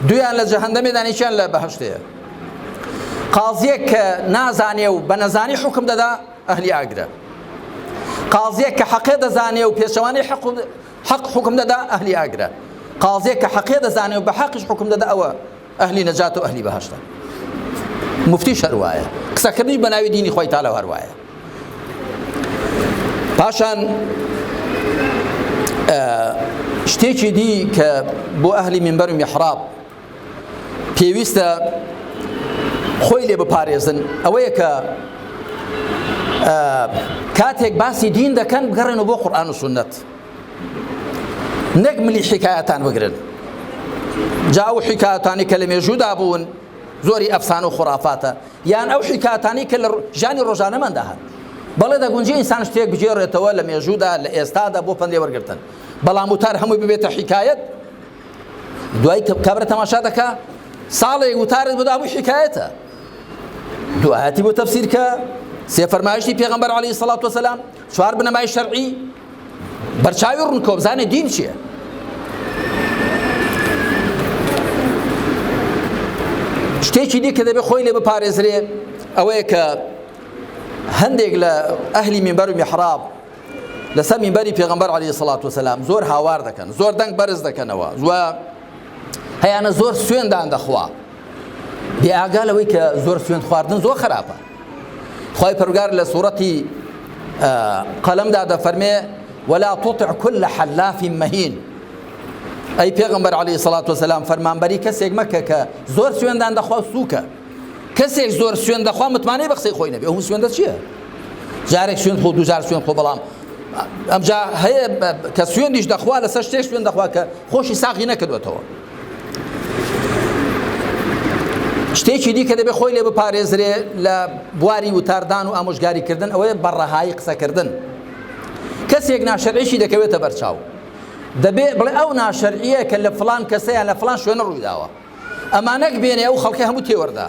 دویان لە جەهەنەمێ دانیشیان لە بەهەشتەیە. قازیەک کە نازانێ و بە نەزانی حکم دەدا ئەهلی ئاگرە. قازیەک کە حەقێ دەزانێ و پێشەوانەی حەق حکم دەدا ئەهلی ئاگرە. قازیەک کە حەقێ دەزانێ و بە حەقیش حکم دەدا ئەوە ئەهلی نەجات و ئەهلی بەهەشتە. مفتی شەر وایە، قسەکردنی بە ناوی دینی خۆی تاالە هەروایە. پاشان شتێکی دی کە بۆ ئەهلی منبەر و میحراب پێویستە خۆی لێ بپارێزن ئەوەیە کە کاتێک باسی دین دەکەن بگەڕێنەوە بۆ قورئان و سونەت، نەک ملی حکایەتان بگرن. جا ئەو حکایەتانی کە لە مێژوودا بوون زۆری ئەفسانە و خوڕافاتە، یان ئەو حکایەتانی کە لە ژیانی ڕۆژانەماندا هەن. بەڵێ دەگونجێ ئینسان شتێک بجێڕێتەوە لە مێژوودا لە ئێستادا بۆ پەندێ وەرگرتن، بەڵام وتار هەمووی ببێتە حکایەت، دوای کابرا تەماشا دەکا ساڵێک وتارت بدا هەمووی حکایەتە. دوایەتی بۆ تەفسیر کە سێ فەرمایشتی پێغەمبەر عەلەیهی سەڵات وەسەلام، چوار بنەمای شەرعی، بەرچاوی ڕوون کۆ بزانێ دین چییە. شتێکی دی کە دەبێ خۆی لێ بپارێزرێ ئەوەیە کە هەندێک لە ئەهلی منبەر و میحراب لەسەر منبەری پێغەمبەر عەلەیهی سەڵات وەسەلام زۆر هاوار دەکەن، زۆر دەنگ بەرز دەکەنەوە، هەیانە زۆر سوێندان دەخوا، بێئاگا لەوەی کە زۆر سوێند خواردن زۆر خراپە. خوای پەروەردگار لە سوورەتی قەلەمدا دەفەرمێ ولا تطع كل حلاف مهين. ئەی پێغەمبەر عەلەیهی سەڵات وەسەلام فەرمانبەری کەسێک مەکە کە زۆر سوێندان دەخوا سووکە. کەسێک زۆر سوێند دەخوا متمانەی بە قسەی خۆی نەبێ. ئەو سوێندە چییە؟ جارێک سوێند خۆ، دوو جار سوێند خۆ، بەڵام ئەمجا هەیە کە سوێندیش دەخوا لەسەر شتێک سوێند دەخوا کە خۆشی ساغی نەکردوێتەوە. شتێکی دی کە دەبێ خۆی لێ بپارێزرێ لە بواری وتاردان و ئامۆژگاریکردن ئەوەیە بەڕەهایی قسەکردن. کەسێک ناشەرعیشی دەکەوێتە بەرچاو، دەبێ بڵێ ئەو ناشەرعیە کە لە فڵان کەسەیان لە فڵان شوێنە ڕوویداوە، ئەمانەک بێنێ ئەو خەڵکی هەموو تێوەردا،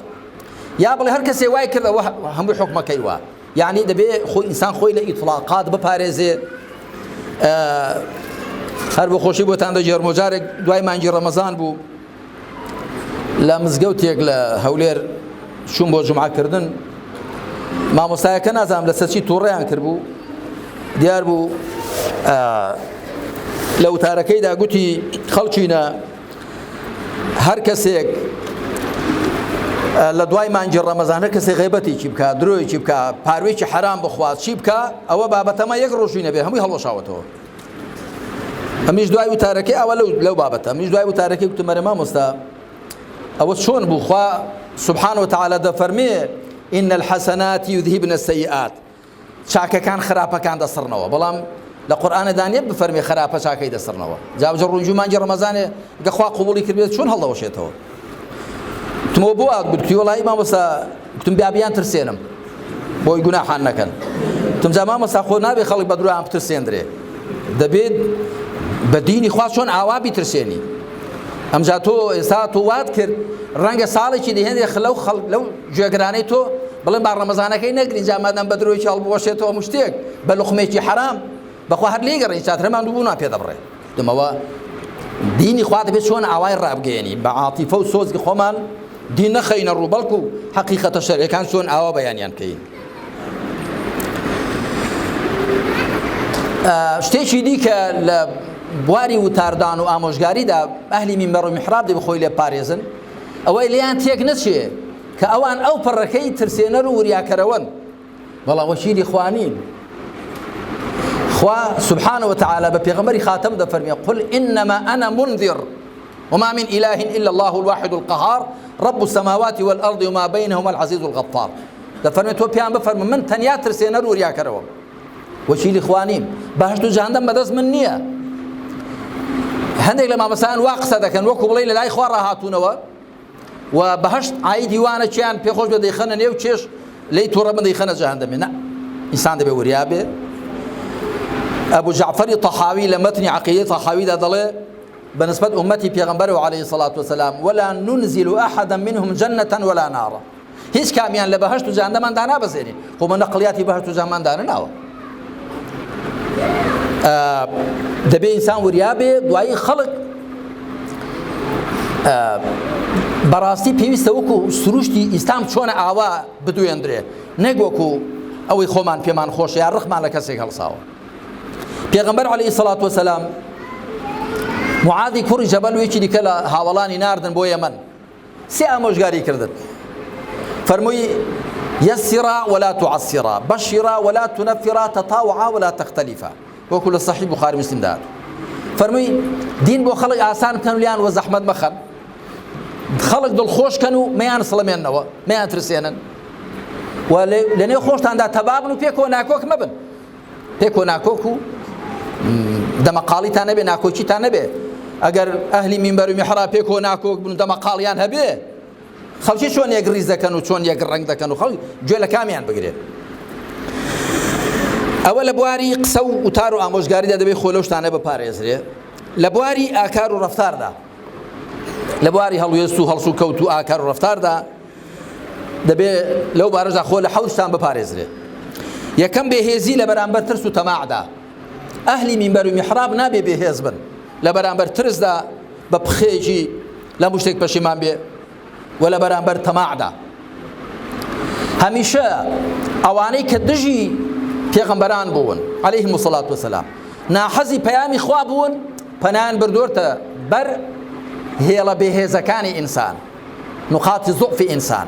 یا بڵێ هەر کەسێ وای کردەوە هەمووی حکمەکەی وە. یعنی دەبێ ئینسان خۆی لە ئیطلاقات بپارێزێ. هەر بۆ خۆشی بۆتان دەجێڕم، جارێک دوای مانگی ڕەمەزان بوو لە مزگەوتێک لە هەولێر چوون بۆ جومعەکردن، مامۆستایەکە نازانم لەسەر چی تووڕێیان کردبوو، دیار بوو لە وتارەکەیدا گوتی خەڵکینە هەر کەسێک لە دوای مانگی ڕەمەزان هەر کەسێک غیبەتێکی بکە، درۆیەکی بکە، پاروێکی حرام بخوات، چی بکە، ئەوە بابەتەمە یەک ڕۆژی نەبێ، هەمووی هەڵوەشاوەتەوە. ئەمیش دوای وتارەکەی ئەوە لەو بابەتە، ئەمیش دوای وتارەکەی گوتم مەرە مامۆستا ئەوە چۆن بوو؟ خوا سبحانه وتعالى دەفەرمێ إن الحسنات يذهبن السيئات، چاکەکان خراپەکان دەسڕنەوە، بەڵام لە قورئانەدا نیە بفەرمێ خراپە چاکەی دەسڕنەوە. جا بەجە ڕوونجی مانگی ڕەمەزانێ گە خوا قبوڵی کردبێت چۆن هەڵدەوەشێتەوە؟ وتمەوە بۆ گوتی وەڵی مامۆستا، گوتم بیان ترسێنم بۆی گوناحان نەکەن. وتم جا مامۆستا خۆ نابێ خەڵک بە درۆیان بترسێندرێ، دەبێت بە دینی خوا چۆن ئاوا بیترسێنی. ئەمجا تۆ ئێستا تۆ وات کرد ڕەنگە ساڵێکی دەهێنێ لەو گوێگرانەی تۆ بڵێن با ڕەمەزانەکەی نەگرین، جا مادام بە درۆیی هەڵبوەشێتەوە هەموو شتێک بە لوقمێکی حرام بەخوا هەر لێگەڕێی چاترەمان دووبوونا پێ دەبڕێ. دمەوە دینی خوا دەبێت چۆن ئاوای ڕابگەێنی بە عاتیفە و سۆزی خۆمان دین نەخەینە ڕوو، بەڵکو حەقیقەتە شەرعیەکان چۆن ئاوا بەیانیان بکەین. شتێکی دی کە لە بواری وتاردان و ئامۆژگاریدا ئەهلی منبەر و میحراب دەبێ خۆی لێ بپارێزن، ئەوەی لێیان تێک نەچێ کە ئەوان ئەو پەڕەکەی ترسێنەر و وریاکەرەوەن، بەڵام وەشیری خوانین. خوا سبحانه وتعالى بپێغەمبەری خاتم دەفەرمێ قل إنما أنا منذر وما من إله إلا الله الواحد القهار رب السماوات والأرض وما بينهما العزيز الغفار. دەفەرمێ تۆ پێیان بفەرمە من تەنیا ترسێنەر و وریاکەرەوەم، وەشیری خوانیم، بەهەشت و جەهەنەم بەدەست من نییە. هەندێک لە مامۆستایان وا قسە دەکەن وەکو بڵێ لە لای خوا ڕاهاتوونەوە و بەهەشت ئایدی وانە چیان پێخۆش بە دەیخەنە نێو چێش لەی تووڕە بن دەیخەنە جەهەنەمێ. نە، ئینسان دەبێ وریا بێ. ئەبوو جەعفەری تەحاوی لە مەتنی عەقیدەی تەحاویدا دەڵێ بەنسبەت ئومەتی پێغەمبەر عەلەیهی سەڵات وسەلام ولا ننزل أحدا منهم جنة ولا نارا، هیچ کامیان لە بەهەشت و جەهەنەماندا نابەزێنین. خۆ من نەقڵیاتی بەهەشت و جەهەنەماندا نەناوە. دەبێ ئینسان وریا بێ، دوایی خەڵک بەڕاستی پێویستە وەکو سروشتی ئیسلام چۆنە ئاوا بدوێندرێ نەک وەکو ئەوەی خۆمان پێمان خۆشە یا ڕقمان لە کەسێک هەڵساوە. پێغەمبەر عەلەیهی سەڵات وەسەلام معاذی کوڕی جەبەل و یەکی دیکە لە هاوڵانی ناردن بۆ یەمەن سێ ئامۆژگاری کردن فەرمووی يسرا ولا تعسرا بشرا ولا تنفرا تطاوعا ولا تختلفا وەکو لە صحیح بوخاری مسلم دات فەرمووی دین بۆ خەڵک ئاسان بکەن و لیان وە زەحمەت مەخەن خەڵک دڵخۆشکەن و مەیان سڵەمێننەوە مەیان ترسێنن و لە نێو خۆشتاندا تەبابن و پێکەوە ناکۆک مەبن پێکەوە ناکۆک و دەمەقاڵیتان نەبێ ناکۆکیتان نەبێ ئەگەر ئەهلی مینبەر و میحراب پێکەوە ناکۆک بن و دەمەقاڵیان هەبێ خەڵکی چۆن یەک ڕیز دەکەن و چۆن یەک ڕەنگ دەکەن و خەڵک گوێ لە کامیان بگرێت. ئەوە لە بواری قسە و وتار و ئامۆژگاریدا دەبێت خۆ لەو شتانە بپارێزرێ لە بواری ئاکار و ڕەفتاردا لە بواری هەڵوێست و هەڵس و کەوت و ئاکار و ڕەفتاردا دەبێت لەو بارەشدا خۆ لە حەوت شتان بپارێزرێ. یەکەم بێهێزی لە بەرامبەر ترس و تەماعدا ئەهلی مینبەر و میحراب نابێ بێهێز بن لە بەرامبەر ترسدا بە پخێکی لە شتێک پەشیمان بێ و لە بەرامبەر تەماعدا هەمیشە ئەوانەی کە دژی پێغەمبەران بوون عەلەیهیم السەڵات وەسەلام ناحەزی پەیامی خوا بوون پەنایان بردووەتە بەر هێڵە بێهێزەکانی ئینسان نقاتی ضعفی ئینسان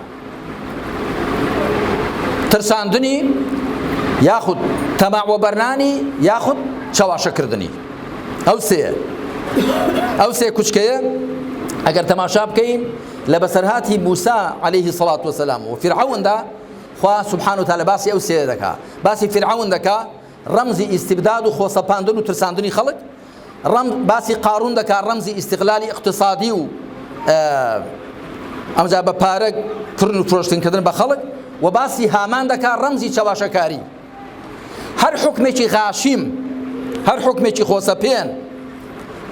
ترساندنی یاخود تەماعوەبەرنانی یاخود چاواشەکردنی ئەو سێ کوچکەیە ئەگەر تەماشا بکەین لە بەسەرهاتی موسا عەلەیهی سەڵات وەسەلام و فیرعەوندا خوا سبحانه وتعالى باسی ئەو سێ دەکا باسی فیرعەون دەکا ڕەمزی ئیستیبداد و خۆسەپاندن و ترساندنی خەڵک باسی قارون دەکا ڕەمزی ئیستیغلالی اقتصادی و ئەمجا بە پارە کردن و فرۆشتنکردن بە خەڵک و باسی هامان دەکا ڕەمزی چاواشەکاری هەر حکمێکی غاشیم هەر حکمێکی خۆسەپێن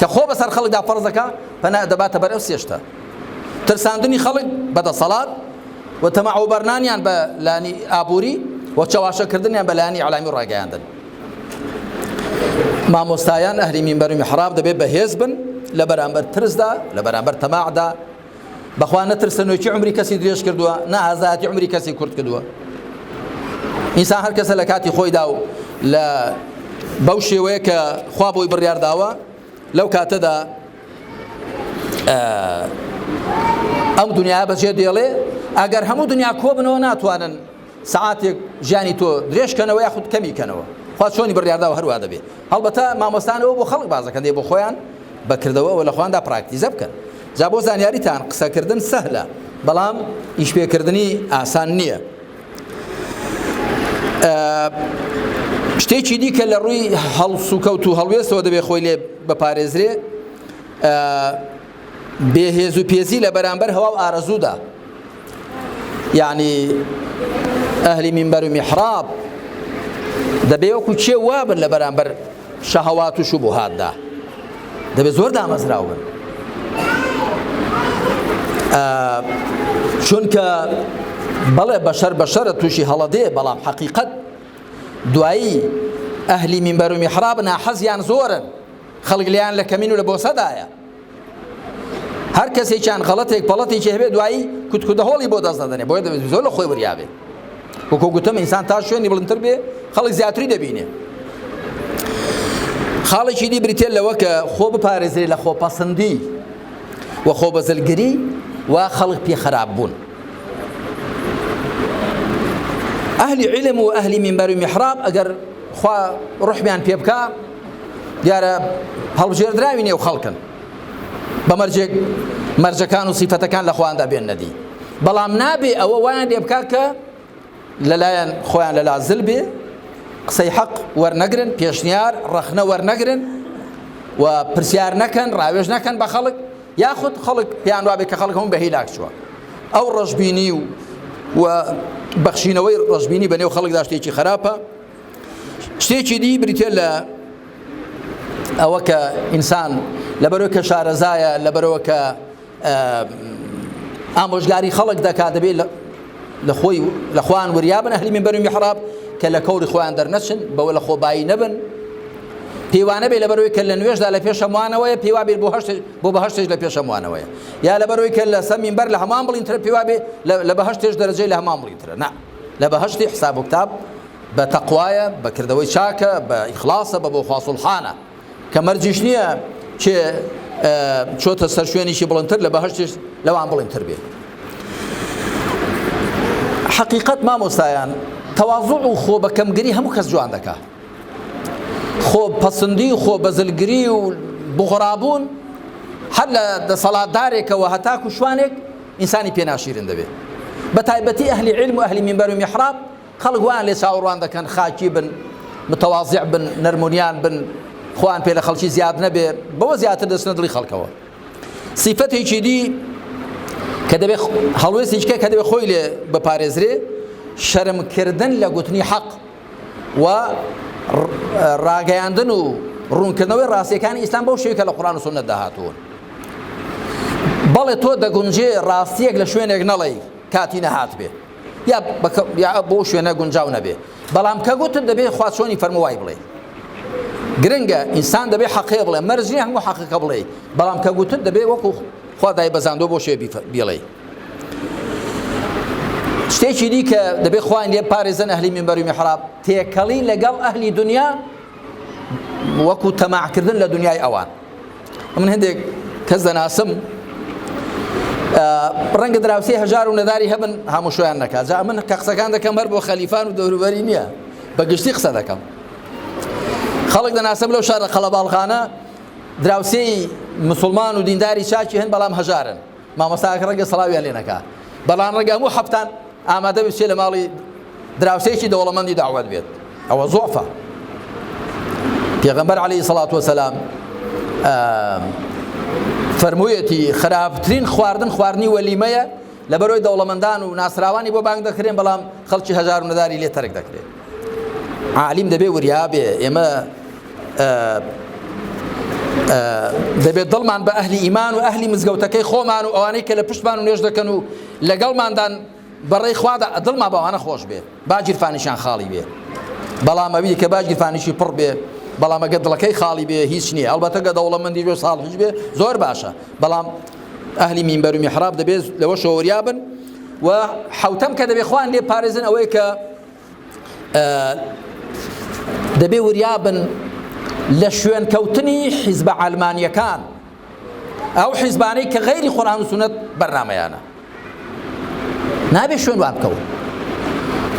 کە خۆ بەسەر خەڵکدا فەرز دەکا پەنا دەباتە بەر ئەو سێشتە ترساندنی خەڵک بەدەسەڵات و تەماعوبەرنانیان بە لانی ئابووری و چاواشەکردنیان بە لانی ئەعلامی و ڕاگەیاندن. مامۆستایان ئەهلی مینبەر و میحراب دەبێت بەهێز بن لە بەرامبەر ترسدا لە بەرامبەر تەماعدا بەخوا نەترسنەوەی عمری کەسی درێژ کردووە نە ئازادی عمری کەسی کورت کردووە. ئینسان هەر کەسە لە کاتی خۆیدا و لە بەو شێوەیە کە خوا بۆی بڕیارداوە لەو کاتەدا ئەم دنیا بەجێ دێڵێ ئەگەر هەموو دنیا کۆ بنەوە ناتوانن سەعاتێک ژیانی تۆ درێژکەنەوە یاخود کەمیکەنەوە خوا چۆنی بڕیارداوە هەروە دەبێت. هەڵبەتە مامۆستانەوە بۆ خەڵک بازەکەن دێ بۆ خۆیان بەکردەوە لە خۆیاندا پراکتیزە بکەن. جا بۆ زانیاریتان قسەکردن سەهلە بەڵام ئیشپێکردنی ئاسان نییە. شتێکی دیکە لە ڕووی هەڵس و کەوت و هەڵوێستەوە دەبێت خۆی لێ بپارێزرێ بێهێز و پێزی لە بەرامبەر هەوا و ئارەزوودا. یعنی ئەهلی مینبەر و میحراب دەبێت وەکو چێ وابن لە بەرامبەر شەهەوات و شوبوهاتدا دەبێت زۆر دامەزراو بن چونکە بەڵێ بەشەرە تووشی هەڵەدێ بەڵام حەقیقەت دوایی ئەهلی مینبەر و میحراب ناحەزیان زۆرن خەڵک لیان لە کەمین و لە بۆسەدایە هەر کەسێکیان غەڵەتێک پەڵەتێکی هەبێت دوایی کوتکوتە هۆڵی بۆ دەست دەدەنێ بۆیە دەبێت زۆر لە خۆی وریابێ وەکو گوتم ئینسان تا شوێنی بڵندتر بێ خەڵک زیاتری دەبینێ. خاڵێکی دی بریتێ لەوە کە خۆ بپارێزرێ لە خۆپەسەندی و خۆبەزلگری و خەڵک پێ خراپ بوون. ئەهلی عیلم و ئەهلی مینبەر و میحراب ئەگەر خوا ڕوحمیان پێ بکا دیارە هەڵبژێردراوی نێو خەڵکن بە مەرجەکان و سیفەتەکان لە خۆیاندا بێن نەدی بەڵام نابێ ئەوە وایان لێ بکا کە لەلایەن خۆیان لەلا زل بێ قسەی حەق وەرنەگرن پێشنیار ڕەخنە وەرنەگرن و پرسیار نەکەن ڕاوێژ نەکەن بە خەڵک یاخود خەڵک پێیان وابێ کە خەڵک هەموو بە هیلاک چووە. ئەو ڕەشبینی و بەخشینەوەی ڕەشبینی بەنێو خەڵکدا شتێکی خراپە. شتێکی دی بریتێ لە ئەوە کە ئینسان لەبەرەوە کە شارەزایە لەبەرەوە کە ئامۆژگاری خەڵک دەکات دەبێت لە خۆیان وریابن ئەهلی مینبەر و میحراب کە لە کەوری خۆیان دەرنەچن بەوە لە خۆبایی نەبن پێوانە بێ لەبەرەوەی کە لە نوێژدا لە پێش هەمووانەوەیە پێوا بێت بۆ بەهەشتێش لە پێش هەمووانەوەیە، یا لەبەرەوەی کە لە سەر مینبەر لە هەمان بڵینترە پێوا بێ لە بەهەشتێش دەرەجەی لە هەمان بڵینترە. نا، لە بەهەشتی حساب و کتاب بە تەقوایە، بە کردەوەی چاکە، بە ئیخلاسە، بە بۆ خوا سوڵحانە، کە مەرجیش نییە چێ چۆتە سەر شوێنیشی بڵندتر لە بەهەشتیش لەوان بڵندتر بێت. حقیقەت مامۆستایان تەواضوع و خۆ بە کەمگری هەموو کەس جوان دەکات. خۆ پەسەندی و خۆ بەزلگری و بغڕابوون هەر لە دەسەڵاتدارێکەوە هەتاکو شوانێک ئینسانی پێناشیرن دەبێت. بە تایبەتی ئەهلی علم و ئەهلی مینبەر و میحراب خەڵک وان لێ چاوەڕوان دەکەن، خاکی بن، متەواضع بن، نەرمونیان بن، خۆیان پێ لە خەڵکی زیاد نەبێ، بەوە زیاتر دەچنە دڵی خەڵکەوە. سیفەتێکی دی کە دەبێت هەڵوێستێکە کە دەبێت خۆی لێ بپارێزرێ، شەرمکردن لە گوتنی حەق و ڕاگەیاندن و ڕوونکردنەوەی ڕاستیەکانی ئیسلام بەو شێوەیە کە لە قورئان و سوننەت داهاتوون. بەڵێ تۆ دەگونجێ ڕاستیەک لە شوێنێک نەڵێ کاتی نەهات بێ، یا بۆ شوێنە گونجاو نەبێ، بەڵام کە گوتت دەبێت خوا چۆنی فەرمووای بڵێ. گرنگە ئینسان دەبێت حەقێ بڵێ، مەرجی هەموو حەقەکە بڵێ، بەڵام کە گوتت دەبێت وەکو خوا دایبەزاندۆ بۆ شێوە بیڵێ. شتێکی دی کە دەبێت خوایان لێ پارێزن ئەهلی مینبەر و میحراب، تێکەڵی لەگەڵ ئەهلی دنیا وەکو تەماعکردن لە دنیای ئەوان. من هەندێک کەس دەناسم ڕەنگە دراوسێ هەژار و نەداری هەبن هەموو شویان نەکات. جا من کە قسەکان دەکەم هەر بۆ خەلیفان و دەوروبەری نییە، بەگشتی قسە دەکەم. خەڵک دەناسم لەو شارە قەڵەباڵخانە دراوسێی مسلمان و دینداری چاکی هەن، بەڵام هەژارن، مامۆستاکە ڕەنگە سەڵاویان لێ نەکات، بەڵام ڕەنگە هەموو هەفتان ئامادە بچێ لە ماڵی دراوسێکی دەوڵەمەندی داوەت بێت. ئەوە زۆعفە. پێغەمبەر عەلەیهی سەڵات وەسەلام فەرموویەتی خراپترین خواردن خواردنی وەلیمەیە، لەبەرەوەی دەوڵەمەندان و ناسراوانی بۆ بانگ دەکرێن، بەڵام خەڵکی هەژار و نەداری لێ تەرک دەکرێت. عالیم دەبێ وریا بێ. ئێمە دەبێت دڵمان بە ئەهلی ئیمان و ئەهلی مزگەوتەکەی خۆمان و ئەوانەی کە لە پشتمان و نوێژ دەکەن و لەگەڵماندان بەڕێی خوادا دڵمان بەوانە خۆش بێ، با گیرفانیشان خاڵی بێ. بەڵام ئەوی کە با گیرفانیشی پڕ بێ، بەڵام ئەگە دڵەکەی خاڵی بێ هیچ نییە. ئەلبەتە گە دەوڵەمەندی بێ ساڵحیش بێ زۆر باشە، بەڵام ئەهلی مینبەر و میحراب دەبێت لەوە شەوریا بن. و حەوتەم کە دەبێت خوان لێ پارێزن ئەوەی کە دەبێ وریابن لە شوێنکەوتنی حیزبە عەلمانیەکان، ئەو حیزبانەی کە غەیری قورئان و سونەت بەرنامەیانە، نابێ شوێن وان بکەون.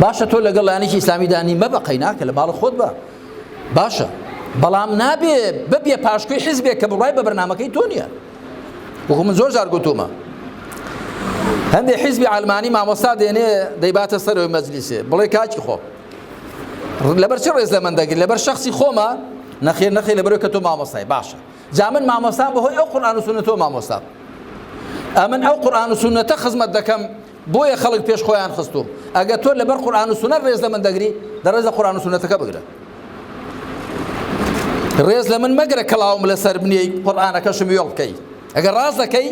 باشە تۆ لەگەڵ لایەنێکی ئیسلامیدا نیمە بەقەی ناکە لە ماڵ خۆت بە، باشە، بەڵام نابێ ببێ پاشکوی حیزبێک کە بڕای بە بەرنامەکەی تۆ نییە. وەکو من زۆر جار گوتومە، هەندێک حیزبی عەلمانی مامۆستا دێنێ دەیباتە سەرەوەی مەجلیسێ، بڵێ کاکی خۆ لەبەر چی ڕێز لە من دەگیر؟ لەبەر شەخسی خۆمە؟ نەخێر نەخێر، لەبەرەوەی کە تۆ مامۆستای. باشە، جا من مامۆستام بەهۆی ئەو قورئان و سونەتەوە مامۆستام، ئەمن ئەو قورئان و سونەتە خزمەت دەکەم، بۆیە خەڵک پێش خۆیان خستوم. ئەگە تۆ لەبەر قورئان و سونەت ڕێز لە من دەگری، دەڕێز لە قورئان و سونەتەکە بگرە، ڕێز لە من مەگرە کەڵاوم لەسەر بنێی قورئانەکەشم یۆڵ بکەی. ئەگەر ڕاز دەکەی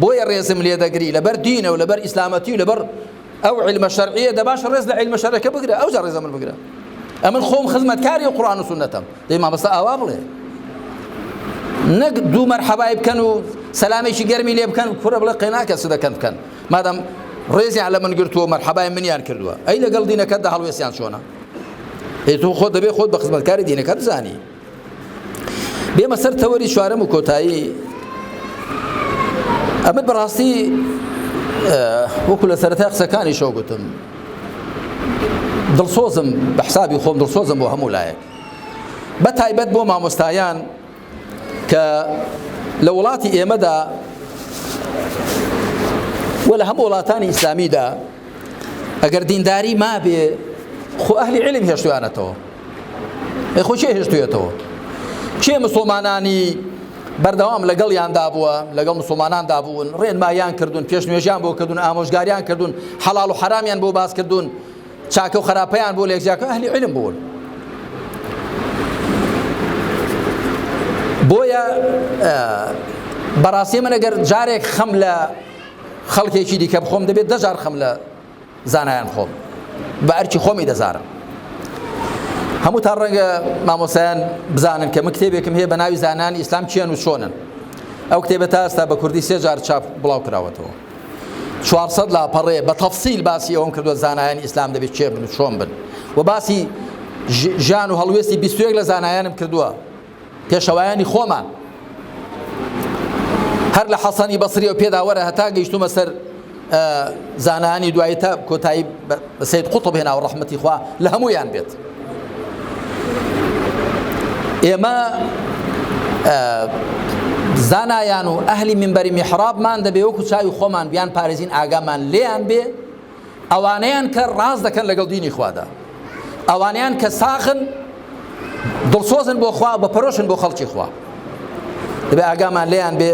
بۆیە ڕێزم لێ دەگری، لەبەر دینە و لەبەر ئیسلامەتی و لەبەر ئەو عیلمە شەرعیە، دەباشە ڕێز لە عیلمە شەرعەکە بگرە، ئەوجا ڕێزە من بگرە. ئەمن خۆم خزمەتکاری قورئان و سونەتم، دەی مامۆستا ئاوا بڵێ، نەک دوو مەرحەبای بکەن و سەلامێکی گەرمی لێ بکەن، کوڕە بڵێ قێناکە سدەکەن بکەن، مادام ڕێزیان لە من گرتووە مەرحەبای منیان کردووە. ئەی لەگەڵ دینەکەتدا هەڵوێستیان چۆنە؟ ئەی تۆ خۆت دەبێت خۆت بە خزمەتکاری دینەکەت بزانی. بێمە سەر تەوەری چوارەم و کۆتایی. ئەمە بەڕاستی وەکو لە سەرەتای قسەکانی شەو گوتم، دڵسۆزم بە حسابی خۆم، دڵسۆزم بۆ هەموو لایەک، بە تایبەت بۆ مامۆستایان کە لە وڵاتی ئێمەدا و لە هەموو وڵاتانی ئیسلامیدا ئەگەر دینداری مابێ، خۆ ئەهلی عیلم هێشتویانەتەوە. خۆ چێ هێشتوێتەوە؟ چێ مسلمانانی بەردەوام لەگەڵیاندا بووە، لەگەڵ مسلماناندا بوون، ڕێنمایان کردوون، پێشنوێژیان بۆ کردوون، ئامۆژگاریان کردوون، حەڵاڵ و حەرامیان بۆ باس کردوون، چاکە و خراپەیان بۆ لێکجیاکە، ئەهلی عیلم بوون. بۆیە بەڕاستی من ئەگەر جارێک خەم لە خەڵکێکی دیکە بخۆم، دەبێت 10 جار خەم لە زانایان خۆم، بە ئەرکی خۆمی دەزارم. هەمووتان ڕەنگە مامۆسایان بزانن کە من کتێبێکم هەیە بە ناوی زانانی ئیسلام چیان و چۆنن. ئەو کتێبە تا ئێستا بە کوردی 3 جار چاپ بڵاو کراوەتەوە. 400 لاپەڕێ بە تەفسیل باسی ئەوم کردووە زانایانی ئیسلام دەبێت چێ بن و چۆن بن و باسی ژیان و هەڵوێستی 21 لە زانایانم کردووە پێشەوایانی خۆمان هەر لە حەسەنی بەسری و پێداوەرە هەتا گەیشتومە سەر زانایانی دوایی تا کۆتایی بە سەید قوتب هێناوە ڕەحمەتی خوا لە هەموویان بێت. ئێمە زانایان و ئەهلی منبەری میحرابمان دەبێ وەکو چاوی خۆمان بیان پارێزین ئاگامان لێیان بێ ئەوانەیان کە ڕاست دەکەن لەگەڵ دینی خوادا ئەوانەیان کە ساخن دڵسۆزن بۆ خوا بە پەرۆشن بۆ خەڵکی خوا دەبێ ئاگامان لێیان بێ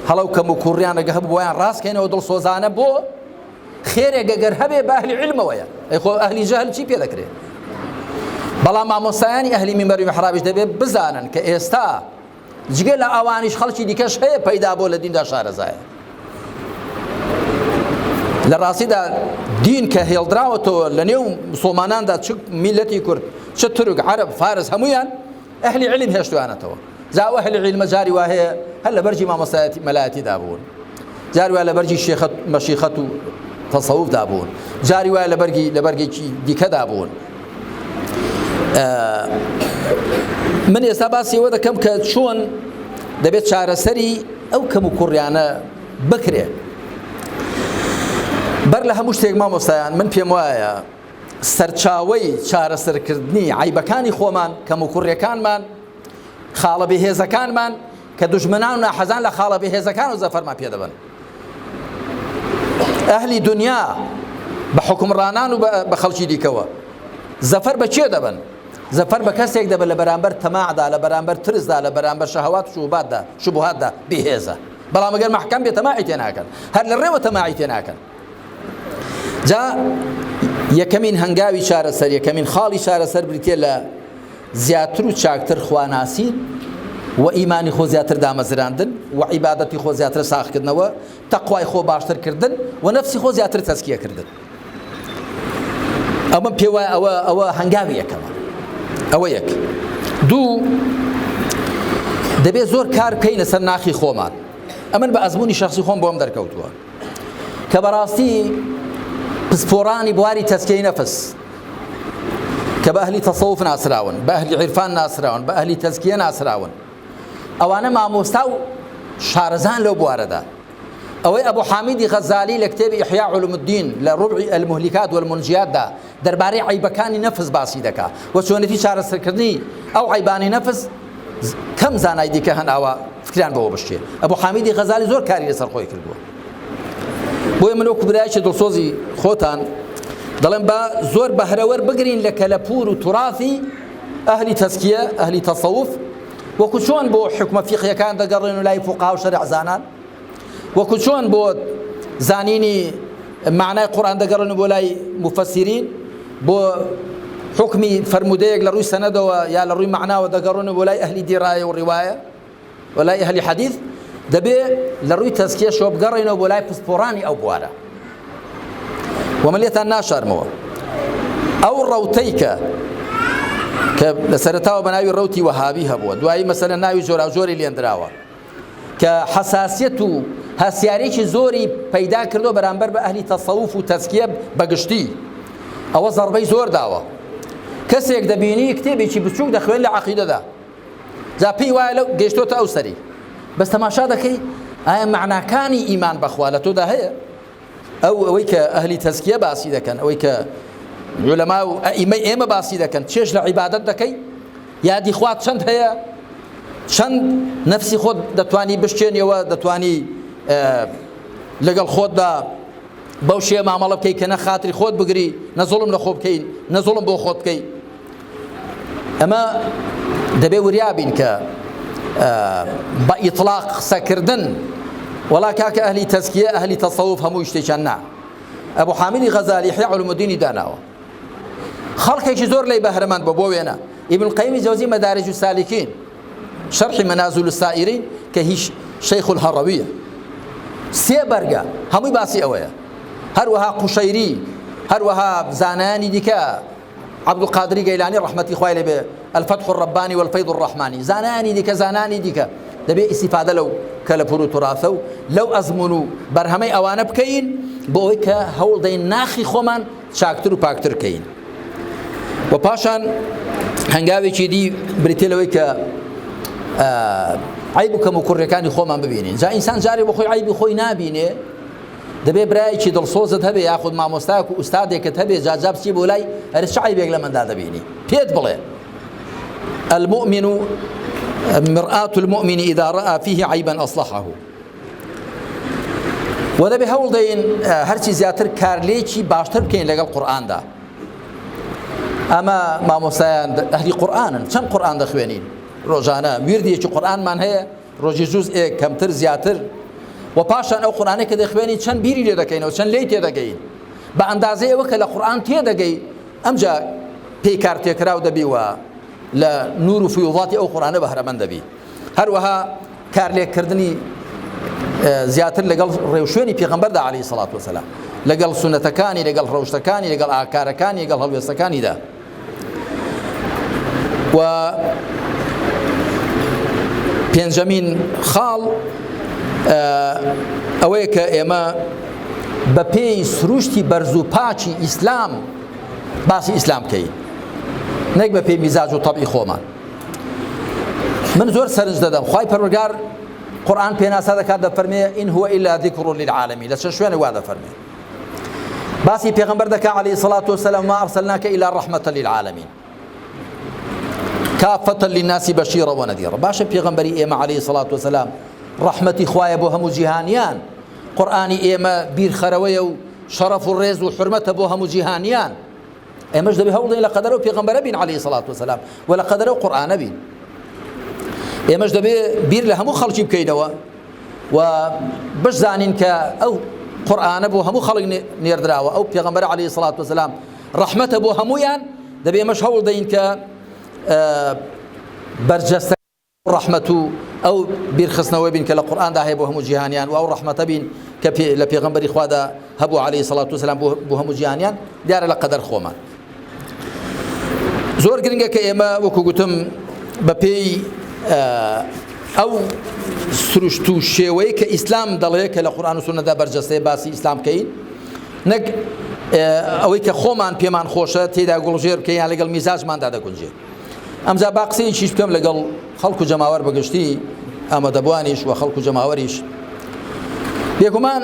هەڵەو کەم و کوڕیان ئەگە هەبوو بۆیان ڕاستکەینەوە دڵسۆزانە بۆ خێرێک ئەگەر هەبێ بە ئەهلی عیلمەوەیە ئەی خۆ ئەهلی جەهل چی پێ دەکرێت. بەڵام مامۆستایانی ئەهلی منبەر و میحرابیش دەبێ بزانن کە ئێستا جگە لە ئەوانیش خەڵکی دیکەش هەیە پەیدا بۆ لە دیندا شارەزایە. لە ڕاستیدا دین کە هێڵدراوەتەوە لە نێو مسڵماناندا چ میلەتی کورد چ تورک عەرەب فارس هەموویان ئەهلی عیلم هێشتوانەتەوە. جا ئەهلی عیلمە جاری وا هەیە هەر لە بەرجی مامۆستایەتی مەلایەتیدا بوون، جاری وا لە بەرجی مەشیخەت و تەسەووفدا بوون، جاری وا لە بەرگێکی دیکەدا بوون. من ئێستا باسی ئەوە دەکەم کە چۆن دەبێت چارەسەری ئەو کەم و کوڕیانە بکرێ. بەر لە هەموو شتێک مامۆستایان من پێم وایە سەرچاوەی چارەسەرکردنی عیبەکانی خۆمان کەم و کوڕیەکانمان خاڵە بێهێزەکانمان کە دوژمنان و ناحەزان لە خاڵە بێهێزەکان و زەفەرمان پێدەبن. ئەهلی دنیا بە حکومڕانان و بە خەڵکی دیکەوە زەفەر بە چێ دەبن؟ زەفەر بە کەسێک دەبێت لە بەرامبەر تەماعدا لە بەرامبەر ترسدا لە بەرامبەر شەهەوات و شوبهاتدا بێهێزە. بەڵام ئەگەر محکەم بێ تەماعی تێ ناکەن، هەر لە ڕێوە تەماعی تێ ناکەن. جا یەکەمین هەنگاوی چارەسەر یەکەمین خاڵی چارەسەر بریتێ لە زیاتر و چاکتر خواناسی و ئیمانی خۆ زیاتر دامەزراندن و عیبادەتی خۆ زیاتر ساختکردنەوە تەقوای خۆ باشترکردن و نەفسی خۆ زیاتر تەزکیەکردن. ئەمە پێ وایە ئەوە هەنگاوی یەکەمە. ئەوە یەک. دوو، دەبێت زۆر کار بکەین لەسەر ناخی خۆمان. ئەمن بە ئەزموونی شخصی خۆم بۆم دەرکەوتووە کە بەڕاستی پسپۆڕانی بواری تەزکیەی نەفس کە بە ئەهلی تەسەوف ناسراون، بە ئەهلی عیرفان ناسراون، بە ئەهلی تەزکیە ناسراون، ئەوانە مامۆستا و شارەزان لەو بوارەدا. ئەوەی ئەبوو حامید غەزالی لە کتێبی ئیحیا علوم الدین لە ڕبع المهلكات والمنجیاتدا دەربارەی عیبەکانی نەفس باسی دەکات و چۆنێتی چارەسەرکردنی ئەو عیبانی نەفس کەم زانای دیکە هەناوە فکریان بەوە بشتێ. ئەبوو حامیدی غەزالی زۆر کاری لەسەر خۆی کردووە. بۆیە من وەکو برایەکی دڵسۆزی خۆتان دەڵێم بە زۆر بەهرەوەر بگرین لە کەلەپور و توراثی ئەهلی تەزکیە ئەهلی تەسەوف وەکو چۆن بۆ حکمە فیقهیەکان دەگەڕێن و لای فوقها و شەرع زانان، وەکو چۆن بۆ زانینی معنای قورئان دەگەڕێن بۆ لای مفەسیرین، بۆ حکمی فرمودەیەک لە ڕووی سەنەدەوە یا لە ڕووی معناوە دەگەڕێن بۆ لای ئەهلی دیڕایە و ڕیوایە و لای ئەهلی حەدیث، دەبێ لە ڕووی تەزکیە شۆ بگەڕێنەوە بۆ لای پسپۆڕانی ئەو بوارە. ومن لێتان ناشارمەوە ئەو ڕەوتەی کە لە سەرەتاوە بە ناوی ڕەوتی وەهابی هەبووە، دوایی مەسەلە ناوی جۆراوجۆری لێنراوە کە حەساسیەت و هەسیارێکی زۆری پەیدا کردو بەرامبەر بە ئەهلی تەسەوف و تەزکیە بەگشتی. ئەوە زەربەی زۆر داوە. کەسێک دەبینی کتێبێکی بچووک دەخوێن لە عەقیدەدا، جا پێی وایە لەو گەیشتۆتە ئەو سەری، بەس تەماشا دەکەی ئایا معناکانی ئیمان بەخوا لە تۆدا هەیە؟ ئەوەی کە ئەهلی تەزکیە باسی دەکەن، ئەوەی کە عولەما و ئەئیمەی ئێمە باسی دەکەن، چێژ لە عیبادەت دەکەی؟ یادی خوات چەند هەیە؟ چەند نەفسی خۆت دەتوانی بشکێنیەوە، دەتوانی لەگەڵ خۆتدا بەو شێ مامەڵە بکەی کە نە خاتری خۆت بگری، نە زوڵم لە خۆ بکەین، نە زوڵم بۆ خۆت بکەی. ئەمە دەبێ وریابین کە بە ئیطلاق قسەکردن وەڵا کاکە ئەهلی تەزکیە ئەهلی تەسەوف هەموو شتێکیان نا. ئەبوو حامیدی غەزالی ئیحیا علوم الدینی داناوە، خەڵکێکی زۆر لێی بەهرەمەند بۆ وێنە. ئیبن القەیمی جەوزی مەدارج السالکین شەرحی مەنازل السائرین کە هیچ شەیخ الهەڕەویە، 3 بەرگە هەمووی باسی ئەوەیە. هەروەها قوشەیری، هەروەها زانایانی دیکە عبد القادر جيلاني رحمتي خوای لێ بێ الفتح الرباني والفيض الرحماني زانانی دیکە دەبێ استیفادە لەو کە لە پور و تراثە و لەو ئەزمون و بەرهەمەی ئەوانە بکەین بۆ ئەوەی کە هەوڵ دەین ناخی خۆمان چاکتر و پاکتر کەین. و پاشان هەنگاوێکی دی بریتێ لەوەی کە عیب و کەم و کوڕەکانی خۆمان ببینین. جا ئینسان جارێ بۆ خۆی عیبی خۆی نابینێ، دەبێ برایەکی دڵسۆزت هەبێ یاخود مامۆستایەک و ئوستادێکت هەبێ جا بچی بۆ لای هەرچ عیبێک لە مندا دەبینی پێت بڵێ المؤمن مرآة المؤمن إذا رأى فيه عيبا أصلحه. ودەبێ هەوڵ دەین هەرچی زیاتر کارلێکی باشتر بکەین لەگەڵ قورئاندا. ئەمە مامۆستایان ئەهلی قورئانن، چەند قورئان دەخوێنین ڕۆژانە، ویردێکی قورئانمان هەیە ڕۆژی جوزئێک کەمتر زیاتر، و پاشان ئەو قورئانەی کە دەخوێنین چەند بیری لێ دەکەینەوە، چەند لێی تێدەگەین بە ئەندازەی ئەوە کە لە قورئان تێدەگەی ئەمجا پێی کار تێکراو دەبی و لە نور و فیوضاتی ئەو قورئانە بەهرەمەند دەبی. هەروەها کارلێککردنی زیاتر لەگەڵ ڕێوشوێنی پێغەمبەردا عەلەیهی سەڵات وەسەلام، لەگەڵ سونەتەکانی، لەگەڵ ڕەوشتەکانی، لەگەڵ ئاکارەکانی، لەگەڵ هەڵوێستەکانیدا. و پێنجەمین خاڵ ئەوەیە کە ئێمە بە پێی سروشتی بەرز و پاچی ئیسلام باسی ئیسلام بکەین، نەک بە پێی میزاج و تەبعی خۆمان. من زۆر سەرنج دەدەم خوای پەروەردگار قورئان پێناسا دەکات دەفەرمێ ئین هو ئیلا ذیکر للعالمین، لە چەند شوێنێ وا دەفەرمێ باسی پێغەمبەر دەکات عەلەیهی سەڵات وەسەلام ما ئەرسەلناکە ئیلا ڕەحمەتە للعالمین کافەتە للناسی بەشیرە وەنەذیرە. باشە پێغەمبەری ئێمە عەلەیهی سەڵات وەسەلام ڕەحمەتی خوایە بۆ هەموو جیهانیان، قورئانی ئێمە بیرخەرەوەیە و شەرەف و ڕێز و حورمەتە بۆ هەموو جیهانیان. ئێمەش دەبێ هەوڵ دەین لە قەدەرەوە پێغەمبەرە بین عەلەیهی سەڵات وەسەلام و لە قەدەرەوە قورئانە بین. ئێمەش دەبێ بیر لە هەموو خەڵکی بکەینەوە و بشزانین کە ئەو قورئانە بۆ هەموو خەڵک نێردراوە، ئەو پێغەمبەرە عەلەیهی سەڵات وەسەلام ڕەحمەتە بۆ هەموویان. دەبێ ئێمەش هەوڵ دەین کە بەرجەستە ڕەحمەت و ئەو بیرخستنەوەی بین کە لە قورئاندا هەیە بۆ هەموو جیهانیان، و ئەو ڕەحمەتە بین کە لە پێغەمبەری خوادا هەبوو عەلەیهی سەڵات وەسەلام بۆ هەموو جیهانیان، دیارە لە قەدەر خۆمان. زۆر گرنگە کە ئێمە وەکو گوتم بە پێی ئەو سروشت و شێوەیە کە ئیسلام دەڵێ کە لە قورئان و سونەتدا بەرجەستەیە باسی ئیسلام بکەین، نەک ئەوەی کە خۆمان پێمان خۆشە تێدا گوڵژێر بکەین یان لەگەڵ میزاجماندا دەگونجێ. ئەمجا با قسەیەکیش بکەم لەگەڵ خەڵک و جەماوەر بەگشتی ئامادەبوانیش و خەڵک و جەماوەریش. بێگومان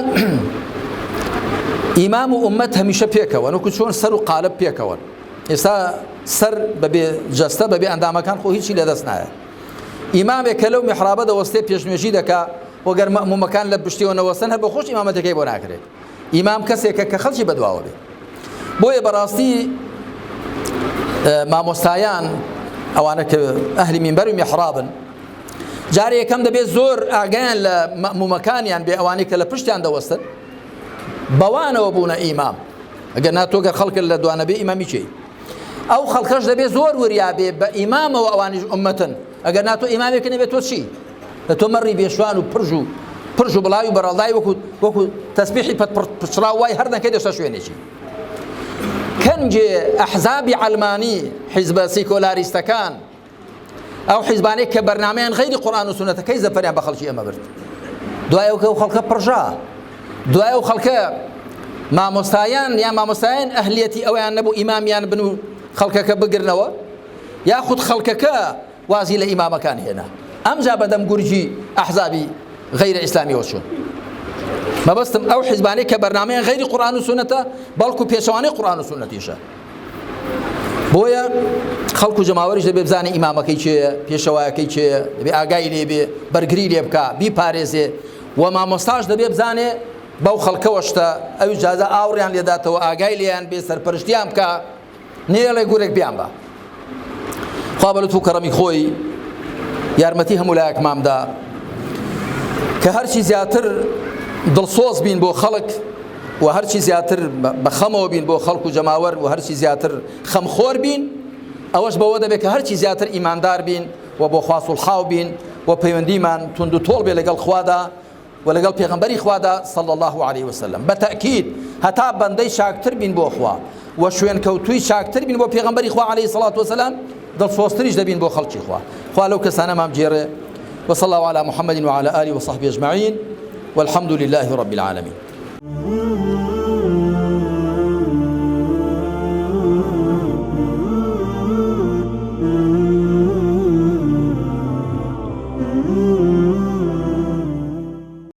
ئیمام و ئومەت هەمیشە پێکەوەن، وەکو چۆن سەر و قالب پێکەوەن. ئێستا سەر بەبێ جەستە بەبێ ئەندامەکان خۆ هیچی لەدەست نایە. ئیمامێک کە لەو میحرابە دەوەستێ پێشنوێژی دەکا وەگەر مەمومەکان لە پشتیەوە نەوەستن هەر بە خۆش ئیمامەتەکەی بۆ ناکرێت. ئیمام کەسێکە کە خەڵکی بەدواوە بێ. بۆیە بەڕاستی مامۆستایان ئەوانە کە ئەهلی مینبەر و میحرابن جارێ یەکەم دەبێت زۆر ئاگایان لە مەمومەکانیان بێ، ئەوانەی کە لە پشتیان دەوەستن بەوانەوە بوونە ئیمام. ئەگەر ناتۆگەر خەڵک لە دوانە بێ ئیمامی چی؟ ئەو خەڵکەش دەبێت زۆر وریا بێ بە ئیمامەوە ئەوانیش ئومەتن. ئەگەر ناتۆ ئیمامێک نەبێت تۆ چی؟ لە تۆ مەڕی بێشوان و پرژ و بڵاوی و بەڕەڵدای وەکو تەسبیحی پچڕاو وای هەر نەکەی دەشتە شوێنێکی. کەنجێ ئەحزابی عەلمانی حیزبە سیکۆلاریستەکان، ئەو حیزبانەی کە بەرنامەیان غەیری قورئان و سونەتەکەی زەفەریان بە خەڵکی ئێمە برد. دوایە ئەو خەڵکە پڕژا، دوایە ئەو خەڵکە مامۆستایان یان مامۆستایان ئەهلیەتی ئەویان نەبوو ئیمامیان بن و خەڵکەکە بگرنەوە، یاخود خەڵکەکە وازی لە ئیمامەکان هێنا. ئەمجا بەدەم گورجی ئەحزابی غەیرە ئیسلامیەوە چوون. مەبەستم ئەو حیزبانەی کە بەرنامەیان غەیری قورئان و سونەتە بەڵکو پێچەوانەی قورئان و سونەتیشە. بۆیە خەڵک و جەماوەریش دەبێ بزانێ ئیمامەکەی چێیە، پێشەوایەکەی چێیە، دەبێ ئاگای لێ بێ، بەرگری لێ بکە، بیپارێزێ، و مامۆستاش دەبێ بزانێ بەو خەڵکەوەشتە ئەو جازە ئاوڕیان لێداتەوە، ئاگای لێیان بێ، سەرپەرشتیان بکە، نێڵێ گورێک بیان بە. خوا بە لوتف و کەڕەمی خۆی یارمەتی هەموو لایەکمامدا کە هەرچی زیاتر دڵسۆز بین بۆ خەڵک و هەرچی زیاتر بەخەمەوە بین بۆ خەڵک و جەماوەر و هەرچی زیاتر خەمخۆر بین، ئەوەش بەوە دەبێت کە هەرچی زیاتر ئیماندار بین و بۆ خوا سوڵحاو بین و پەیوەندیمان تونند و تۆڵ بێ لەگەڵ خوادا و لەگەڵ پێغەمبەری خوادا صلی الله علیه وسلم. بەتەئکید هەتا بەندەی شاکتر بین بۆ خوا و شوێن کەوتووی چاکتر بین بۆ پێغەمبەری خوا عەلەیهی سەڵات وەسەلام دڵسۆزتریش دەبین بۆ خەڵکی خوا لەو کەسانە مامگێڕێ وصلى الله على محمد وعلى آله وصحبه أجمعين والحمد لله رب العالمين.